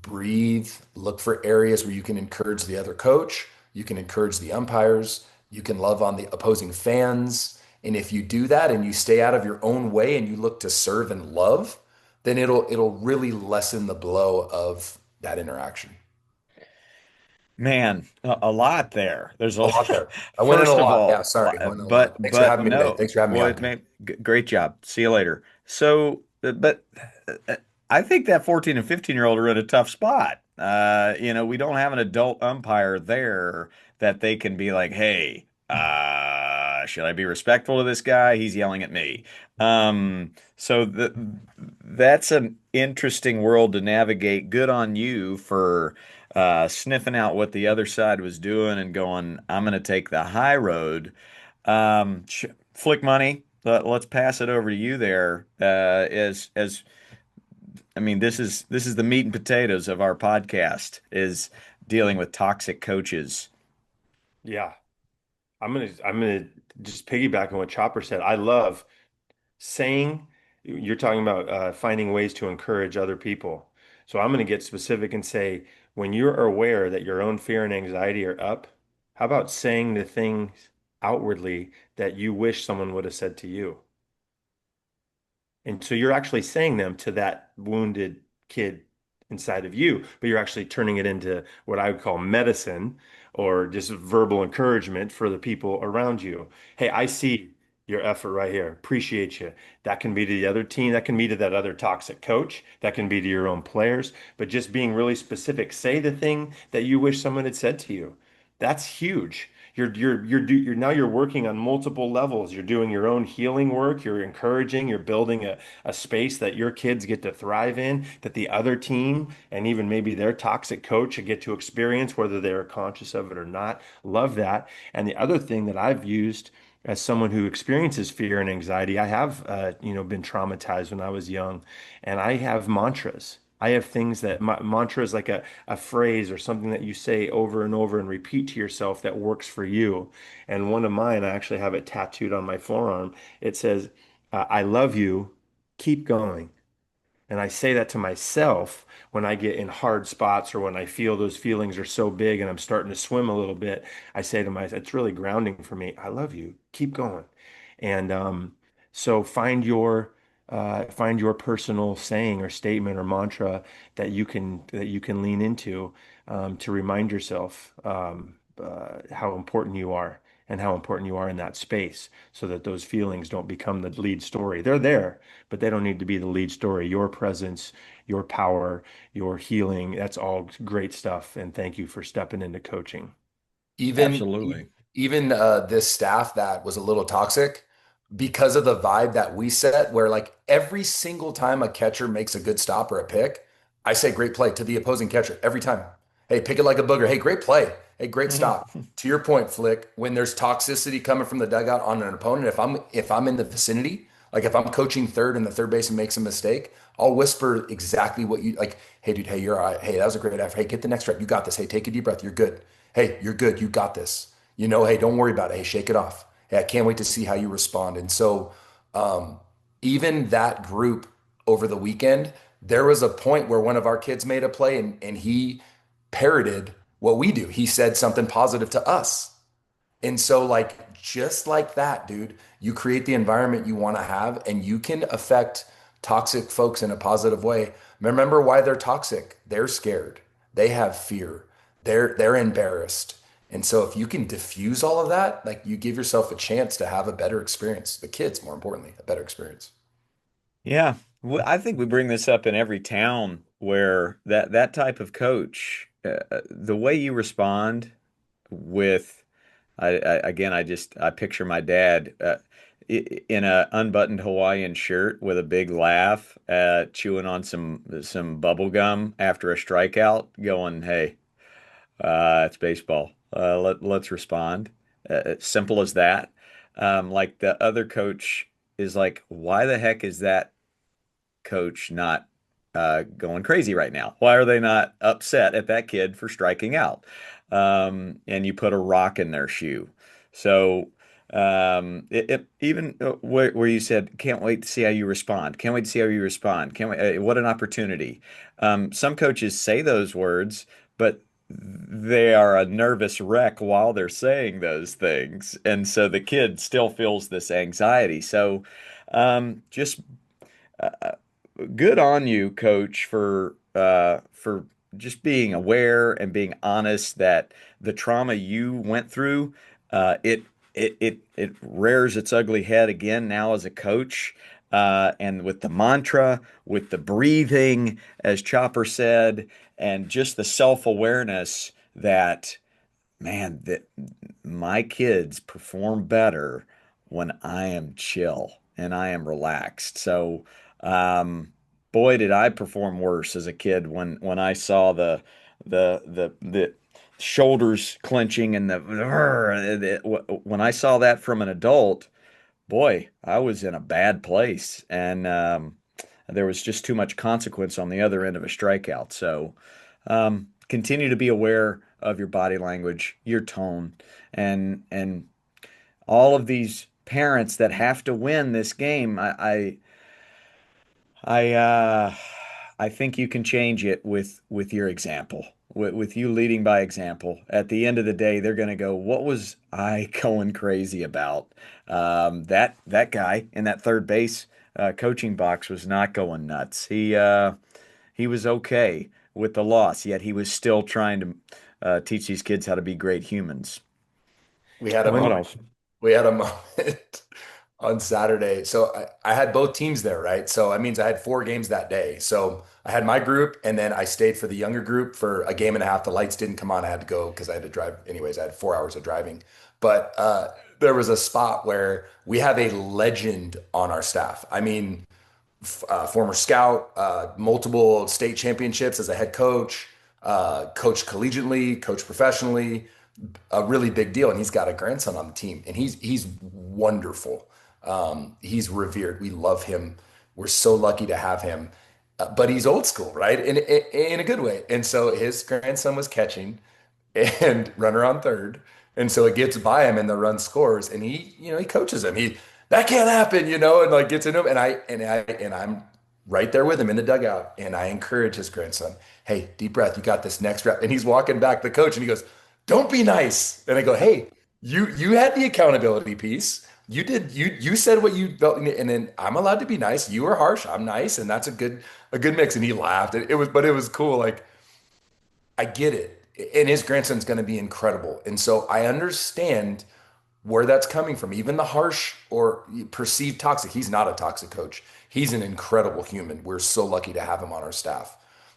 breathe, look for areas where you can encourage the other coach, you can encourage the umpires, you can love on the opposing fans. And if you do that and you stay out of your own way and you look to serve and love, then it'll really lessen the blow of that interaction. Man, a lot there. There's A a lot there. I went in a first of lot. Yeah, all, sorry. I went in a lot. Thanks for but having me today. no. Thanks for having me Well, on, it dude. made great job. See you later. So, but I think that 14 and 15-year-old are in a tough spot. We don't have an adult umpire there that they can be like, hey, should I be respectful to this guy? He's yelling at me. So that's an interesting world to navigate. Good on you for sniffing out what the other side was doing and going, I'm going to take the high road. Flick money. Let's pass it over to you there. As I mean, this is the meat and potatoes of our podcast is dealing with toxic coaches. Yeah. I'm gonna just piggyback on what Chopper said. I love saying you're talking about finding ways to encourage other people. So I'm going to get specific and say, when you're aware that your own fear and anxiety are up, how about saying the things outwardly that you wish someone would have said to you? And so you're actually saying them to that wounded kid inside of you, but you're actually turning it into what I would call medicine or just verbal encouragement for the people around you. Hey, I see your effort right here. Appreciate you. That can be to the other team. That can be to that other toxic coach. That can be to your own players. But just being really specific, say the thing that you wish someone had said to you. That's huge. You're now you're working on multiple levels. You're doing your own healing work. You're encouraging. You're building a space that your kids get to thrive in, that the other team and even maybe their toxic coach get to experience, whether they're conscious of it or not. Love that. And the other thing that I've used as someone who experiences fear and anxiety, I have, been traumatized when I was young, and I have mantras. I have things that mantra is like a phrase or something that you say over and over and repeat to yourself that works for you. And one of mine, I actually have it tattooed on my forearm. It says, I love you, keep going. And I say that to myself when I get in hard spots or when I feel those feelings are so big and I'm starting to swim a little bit. I say to myself, it's really grounding for me. I love you. Keep going. And so find your personal saying or statement or mantra that you can lean into to remind yourself how important you are and how important you are in that space so that those feelings don't become the lead story. They're there, but they don't need to be the lead story. Your presence, your power, your healing, that's all great stuff. And thank you for stepping into coaching. Even Absolutely. even this staff that was a little toxic because of the vibe that we set, where like every single time a catcher makes a good stop or a pick, I say great play to the opposing catcher every time. Hey, pick it like a booger. Hey, great play. Hey, great stop. To your point, Flick, when there's toxicity coming from the dugout on an opponent, if I'm in the vicinity, like if I'm coaching third and the third baseman makes a mistake, I'll whisper exactly what you like. Hey, dude. Hey, you're all right. Hey, that was a great effort. Hey, get the next rep. You got this. Hey, take a deep breath. You're good. Hey, you're good. You got this. Hey, don't worry about it. Hey, shake it off. Hey, I can't wait to see how you respond. And so, um, even that group over the weekend, there was a point where one of our kids made a play and he parroted what we do. He said something positive to us. And so, like, just like that, dude, you create the environment you want to have and you can affect toxic folks in a positive way. Remember why they're toxic. They're scared. They have fear. They're embarrassed. And so if you can diffuse all of that, like you give yourself a chance to have a better experience. The kids, more importantly, a better experience. Yeah. I think we bring this up in every town where that type of coach, the way you respond with, again, I picture my dad in a unbuttoned Hawaiian shirt with a big laugh, chewing on some bubble gum after a strikeout, going, "Hey, it's baseball. Let's respond." Simple as that. Like the other coach is like, "Why the heck is that coach not going crazy right now? Why are they not upset at that kid for striking out?" And you put a rock in their shoe. So even where you said, "Can't wait to see how you respond. Can't wait to see how you respond. Can't wait. What an opportunity." Some coaches say those words, but they are a nervous wreck while they're saying those things. And so the kid still feels this anxiety. So just uh, good on you, coach, for just being aware and being honest that the trauma you went through, it rears its ugly head again now as a coach. And with the mantra, with the breathing, as Chopper said, and just the self-awareness that, man, that my kids perform better when I am chill and I am relaxed. So, um, boy, did I perform worse as a kid when I saw the shoulders clenching and when I saw that from an adult, boy, I was in a bad place, and there was just too much consequence on the other end of a strikeout. So, continue to be aware of your body language, your tone, and all of these parents that have to win this game. I, I think you can change it with your example, with you leading by example. At the end of the day, they're going to go, "What was I going crazy about?" That guy in that third base coaching box was not going nuts. He was okay with the loss, yet he was still trying to teach these kids how to be great humans. We had a What moment. else? We had a moment on Saturday. So I had both teams there, right? So that means I had four games that day. So I had my group, and then I stayed for the younger group for a game and a half. The lights didn't come on. I had to go because I had to drive. Anyways, I had 4 hours of driving. but there was a spot where we have a legend on our staff. I mean, former scout, multiple state championships as a head coach, coached collegiately, coached professionally, a really big deal. And he's got a grandson on the team, and he's wonderful. He's revered. We love him. We're so lucky to have him. But he's old school, right? In a good way. And so his grandson was catching and runner on third. And so it gets by him and the run scores. And he coaches him. That can't happen, and like gets into him. And I'm right there with him in the dugout. And I encourage his grandson, hey, deep breath, you got this next rep. And he's walking back the coach and he goes, don't be nice. And I go, hey, you had the accountability piece. You said what you felt, and then I'm allowed to be nice. You were harsh, I'm nice, and that's a good mix. And he laughed. But it was cool. Like, I get it. And his grandson's going to be incredible. And so I understand where that's coming from. Even the harsh or perceived toxic, he's not a toxic coach. He's an incredible human. We're so lucky to have him on our staff.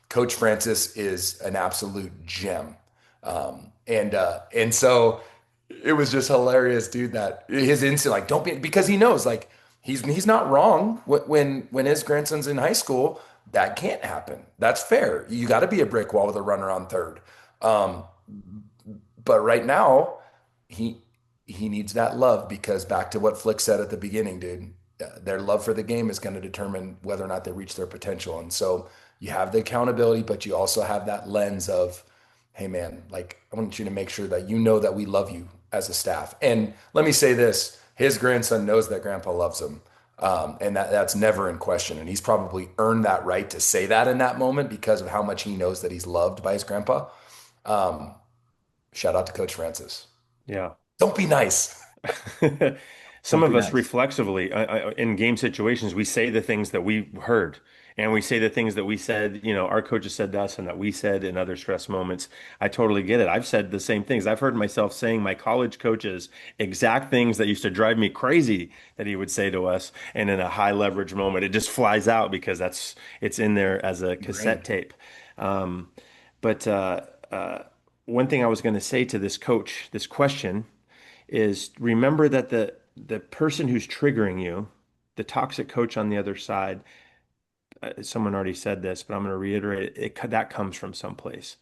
Coach Francis is an absolute gem. And so it was just hilarious, dude, that his instinct, like, don't be, because he knows, like, he's not wrong. When his grandson's in high school, that can't happen. That's fair. You got to be a brick wall with a runner on third. Um, but right now, he he needs that love, because back to what Flick said at the beginning, dude, their love for the game is going to determine whether or not they reach their potential. And so you have the accountability, but you also have that lens of, hey man, like, I want you to make sure that you know that we love you as a staff. And let me say this, his grandson knows that grandpa loves him. And that's never in question. And he's probably earned that right to say that in that moment because of how much he knows that he's loved by his grandpa. Um, Shout out to Coach Francis. Yeah. Don't be nice. Some Don't be of us nice. reflexively in game situations, we say the things that we heard, and we say the things that we said, our coaches said to us and that we said in other stress moments. I totally get it. I've said the same things. I've heard myself saying my college coaches exact things that used to drive me crazy that he would say to us. And in a high leverage moment, it just flies out because it's in there as a cassette Brain. tape. Um, but one thing I was going to say to this coach, this question is remember that the person who's triggering you, the toxic coach on the other side, someone already said this, but I'm going to reiterate it, that comes from someplace.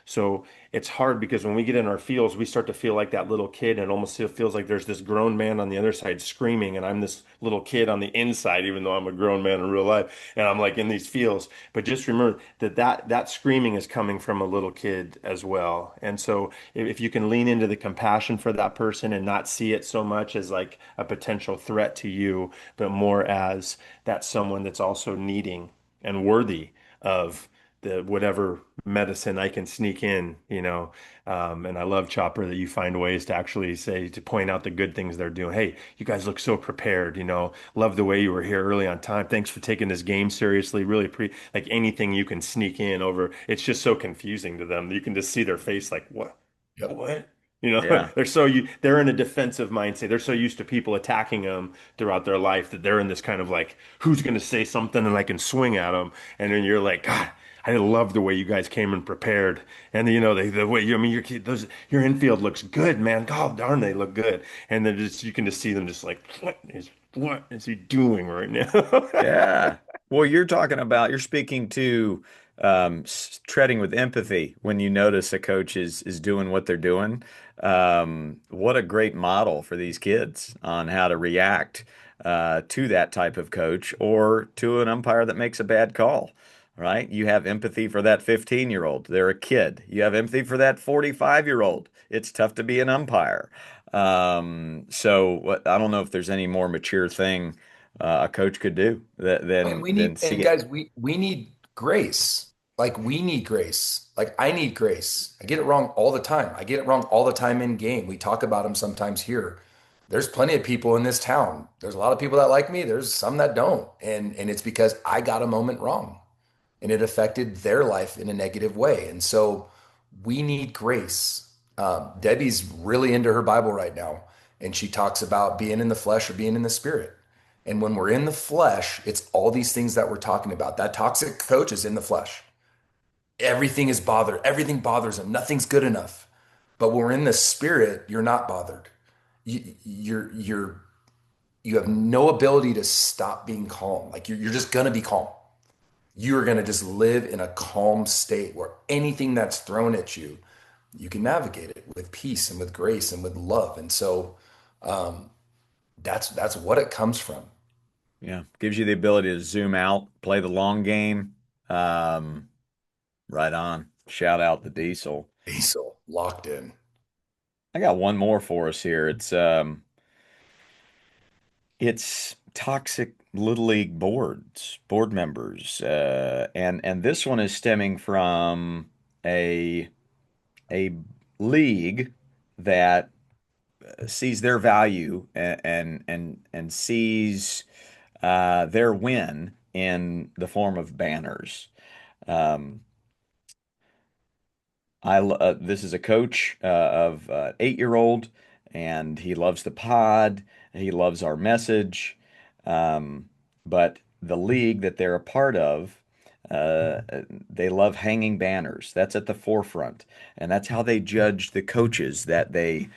So it's hard because when we get in our feels, we start to feel like that little kid, and it almost feels like there's this grown man on the other side screaming, and I'm this little kid on the inside, even though I'm a grown man in real life, and I'm like in these feels. But just remember that screaming is coming from a little kid as well. And so if you can lean into the compassion for that person and not see it so much as like a potential threat to you, but more as that's someone that's also needing and worthy of the whatever medicine I can sneak in. And I love Chopper that you find ways to actually say to point out the good things they're doing. Hey, you guys look so prepared. Love the way you were here early on time. Thanks for taking this game seriously. Really like anything you can sneak in over. It's just so confusing to them. You can just see their face like, what? Yep. What? Yeah. They're in a defensive mindset. They're so used to people attacking them throughout their life that they're in this kind of like, who's going to say something and I can swing at them. And then you're like, God, I love the way you guys came and prepared. And the way I mean, your infield looks good, man. God darn, they look good. And then you can just see them just like, what is he doing right now? Yeah. Well, you're speaking to treading with empathy when you notice a coach is doing what they're doing. What a great model for these kids on how to react to that type of coach or to an umpire that makes a bad call. Right? You have empathy for that 15-year-old. They're a kid. You have empathy for that 45-year-old. It's tough to be an umpire. I don't know if there's any more mature thing a coach could do And than we than need, see and it. guys, we need grace. Like, we need grace. Like, I need grace. I get it wrong all the time. I get it wrong all the time in game. We talk about them sometimes here. There's plenty of people in this town. There's a lot of people that like me. There's some that don't. And it's because I got a moment wrong and it affected their life in a negative way. And so we need grace. Debbie's really into her Bible right now, and she talks about being in the flesh or being in the spirit. And when we're in the flesh, it's all these things that we're talking about. That toxic coach is in the flesh. Everything is bothered. Everything bothers him. Nothing's good enough. But when we're in the spirit, you're not bothered. you're you have no ability to stop being calm. Like you're just gonna be calm. You are gonna just live in a calm state where anything that's thrown at you, you can navigate it with peace and with grace and with love. And so that's what it comes from. Yeah. Gives you the ability to zoom out, play the long game. Um, right on. Shout out the diesel. Diesel locked in. I got one more for us here. It's toxic little league board members, and this one is stemming from a a league that sees their value and sees their win in the form of banners. Um, this is a coach of 8-year-old, and he loves the pod. He loves our message. Um, but the league that they're a part of, uh, they love hanging banners. That's at the forefront, and that's how they judge the coaches that they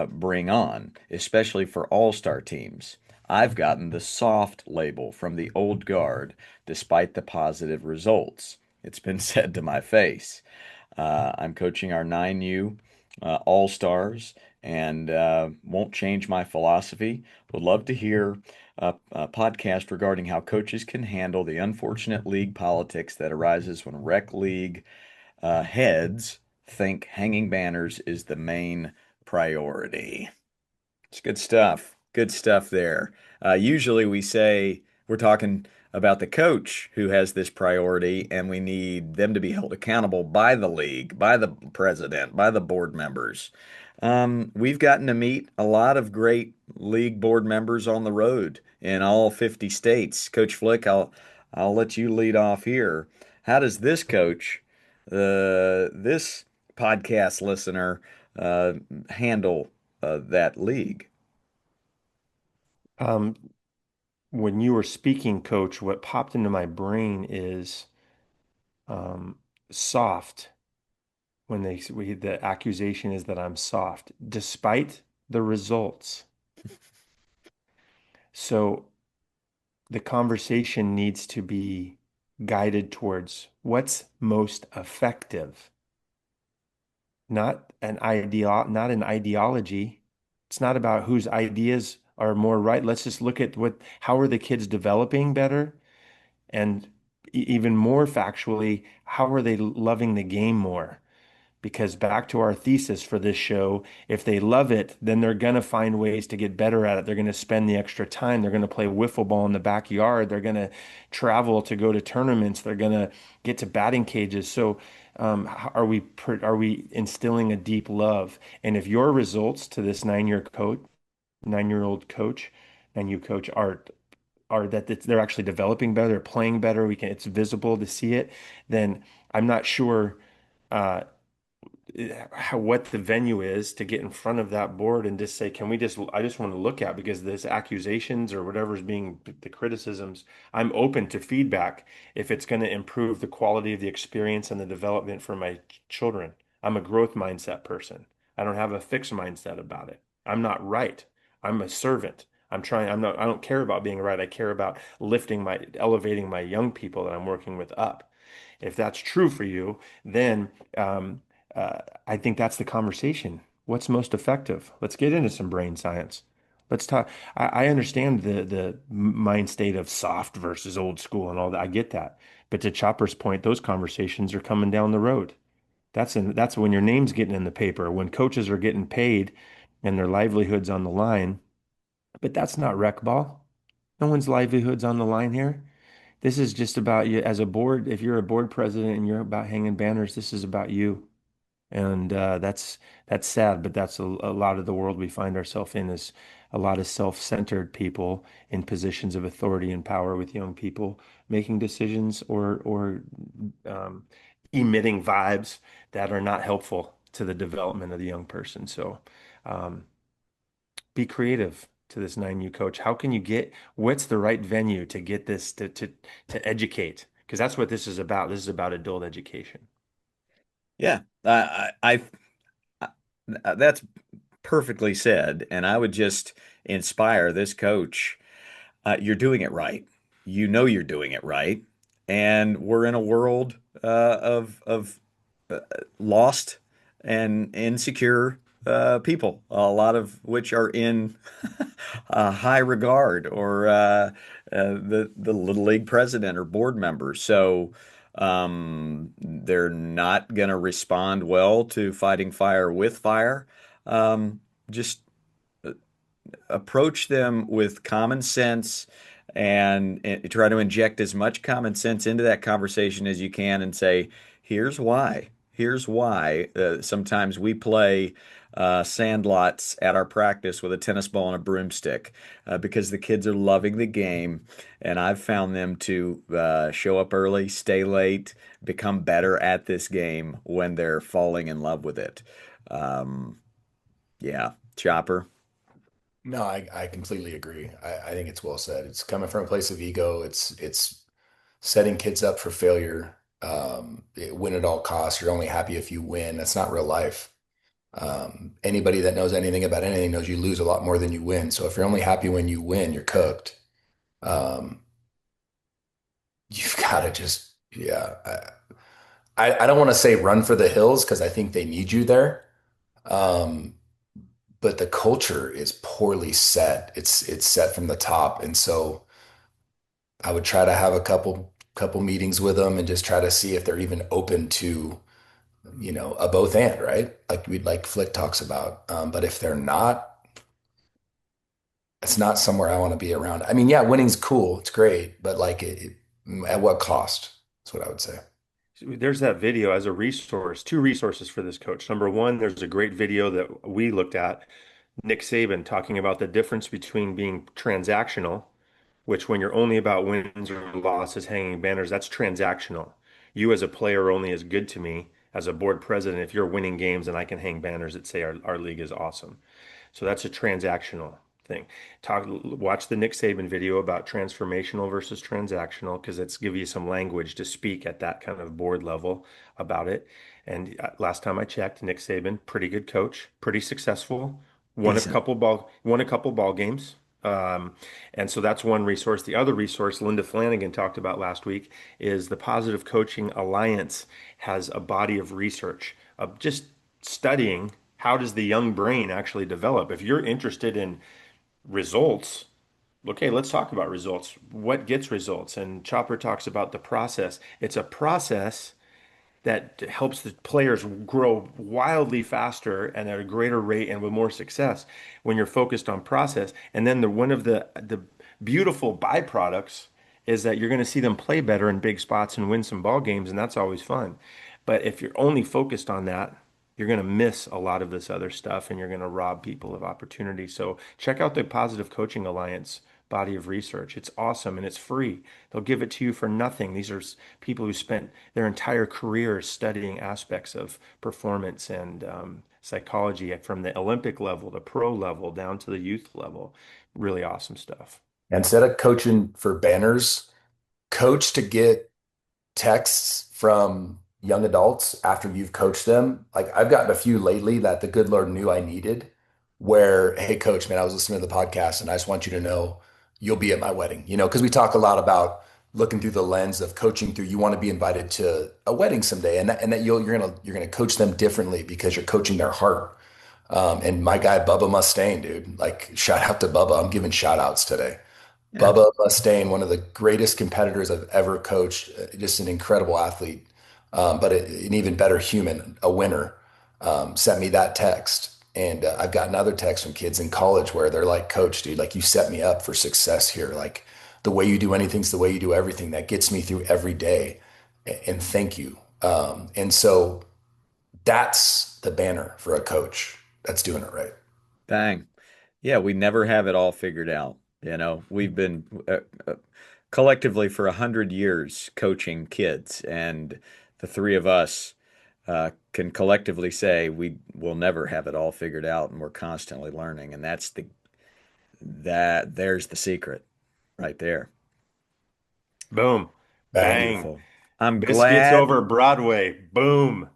bring on, especially for all-star teams. I've gotten the soft label from the old guard, despite the positive results. It's been said to my face. I'm coaching our 9U All Stars and won't change my philosophy. Would love to hear a podcast regarding how coaches can handle the unfortunate league politics that arises when rec league heads think hanging banners is the main priority. It's good stuff. Good stuff there. Usually we say we're talking about the coach who has this priority, and we need them to be held accountable by the league, by the president, by the board members. We've gotten to meet a lot of great league board members on the road in all 50 states. Coach Flick, I'll let you lead off here. How does this coach, this podcast listener, uh, handle that league? Um, when you were speaking, Coach, what popped into my brain is um, soft. The accusation is that I'm soft, despite the results. So the conversation needs to be guided towards what's most effective, not an ideology. It's not about whose ideas are more right. Let's just look at how are the kids developing better, and even more factually, how are they loving the game more? Because back to our thesis for this show, if they love it, then they're going to find ways to get better at it. They're going to spend the extra time. They're going to play wiffle ball in the backyard. They're going to travel to go to tournaments. They're going to get to batting cages. So, are we instilling a deep love? And if your results to this 9-year-old coach, 9U coach are that they're actually developing better, they're playing better, it's visible to see it, then I'm not sure uh, what the venue is to get in front of that board and just say, I just want to look at, because this accusations or whatever's being the criticisms, I'm open to feedback if it's going to improve the quality of the experience and the development for my children. I'm a growth mindset person. I don't have a fixed mindset about it. I'm not right. I'm a servant. I don't care about being right. I care about elevating my young people that I'm working with up. If that's true for you, then I think that's the conversation. What's most effective? Let's get into some brain science. Let's talk. I understand the mind state of soft versus old school and all that. I get that. But to Chopper's point, those conversations are coming down the road. That's when your name's getting in the paper, when coaches are getting paid and their livelihoods on the line. But that's not rec ball. No one's livelihoods on the line here. This is just about you as a board. If you're a board president and you're about hanging banners, this is about you. And that's sad, but that's a lot of the world we find ourselves in, is a lot of self-centered people in positions of authority and power with young people making decisions or um, emitting vibes that are not helpful to the development of the young person. So um, be creative to this 9U coach. What's the right venue to get this to educate? Because that's what this is about. This is about adult education. Yeah, that's perfectly said. And I would just inspire this coach. You're doing it right. You know you're doing it right. And we're in a world of lost and insecure people, a lot of which are in high regard, or the little league president or board member. So they're not going to respond well to fighting fire with fire. Just approach them with common sense, and try to inject as much common sense into that conversation as you can, and say, here's why. Here's why sometimes we play sandlots at our practice with a tennis ball and a broomstick, because the kids are loving the game, and I've found them to show up early, stay late, become better at this game when they're falling in love with it. Um, yeah, Chopper. No, I completely agree. I think it's well said. It's coming from a place of ego. It's setting kids up for failure. Win at all costs. You're only happy if you win. That's not real life. Anybody that knows anything about anything knows you lose a lot more than you win. So if you're only happy when you win, you're cooked. Um, you've got to just, yeah. I don't want to say run for the hills because I think they need you there. Um, but the culture is poorly set. It's set from the top, and so I would try to have a couple meetings with them and just try to see if they're even open to, a both and, right? Like Flick talks about. But if they're not, it's not somewhere I want to be around. I mean, yeah, winning's cool, it's great, but like at what cost? That's what I would say. There's that video as a resource, two resources for this coach. Number one, there's a great video that we looked at, Nick Saban talking about the difference between being transactional, which when you're only about wins or losses, hanging banners, that's transactional. You as a player are only as good to me as a board president if you're winning games and I can hang banners that say our league is awesome. So that's a transactional thing. Watch the Nick Saban video about transformational versus transactional because it's give you some language to speak at that kind of board level about it. And last time I checked, Nick Saban, pretty good coach, pretty successful, Decent. won a couple ball games. Um, and so that's one resource. The other resource Linda Flanagan talked about last week is the Positive Coaching Alliance has a body of research of just studying how does the young brain actually develop. If you're interested in results, okay, let's talk about results. What gets results? And Chopper talks about the process. It's a process that helps the players grow wildly faster and at a greater rate and with more success when you're focused on process. And then one of the beautiful byproducts is that you're going to see them play better in big spots and win some ball games, and that's always fun. But if you're only focused on that, you're going to miss a lot of this other stuff and you're going to rob people of opportunity. So check out the Positive Coaching Alliance body of research. It's awesome and it's free. They'll give it to you for nothing. These are people who spent their entire careers studying aspects of performance and psychology from the Olympic level, the pro level, down to the youth level. Really awesome stuff. Instead of coaching for banners, coach to get texts from young adults after you've coached them. Like I've gotten a few lately that the good Lord knew I needed, where, hey, coach, man, I was listening to the podcast and I just want you to know you'll be at my wedding, because we talk a lot about looking through the lens of coaching through you want to be invited to a wedding someday and that you're gonna coach them differently because you're coaching their heart. And my guy Bubba Mustaine, dude, like shout out to Bubba. I'm giving shout outs today. Yeah. Bubba Mustaine, one of the greatest competitors I've ever coached, just an incredible athlete, but an even better human, a winner, sent me that text. And I've gotten other texts from kids in college where they're like, Coach, dude, like you set me up for success here. Like the way you do anything's the way you do everything. That gets me through every day. And thank you. And so that's the banner for a coach that's doing it right. Bang. Yeah, we never have it all figured out. We've been collectively for 100 years coaching kids, and the three of us can collectively say we will never have it all figured out, and we're constantly learning. And there's the secret right there. Boom. Bang. Bang. Beautiful. I'm Biscuits glad. over Broadway. Boom.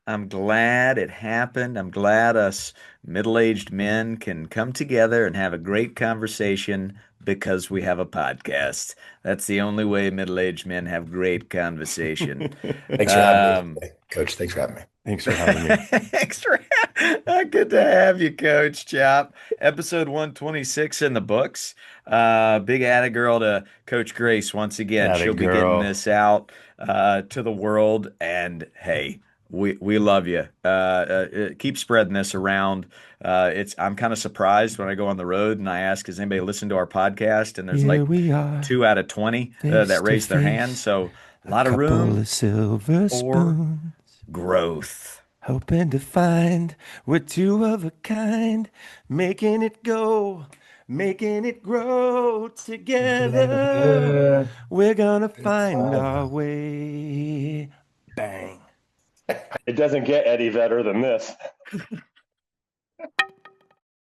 I'm glad it happened. I'm glad us middle-aged men can come together and have a great conversation because we have a podcast. That's the only way middle-aged men have great conversation. Thanks for having me, Um, Coach. Thanks for having me. Thanks for having me. Extra. Good to have you, Coach Chop. Episode 126 in the books. Big atta girl to Coach Grace once again. Atta She'll be getting girl. this out to the world. And hey, we love you. Keep spreading this around. I'm kind of surprised when I go on the road and I ask, has anybody listened to our podcast? And there's Here like we are, 2 out of 20 face that to raise their hand. face, So a a lot of couple room of silver for spoons, growth. hoping to find we're two of a kind, making it go, making it grow together. Yeah. We're gonna find our way. Bang. It doesn't get any better than this.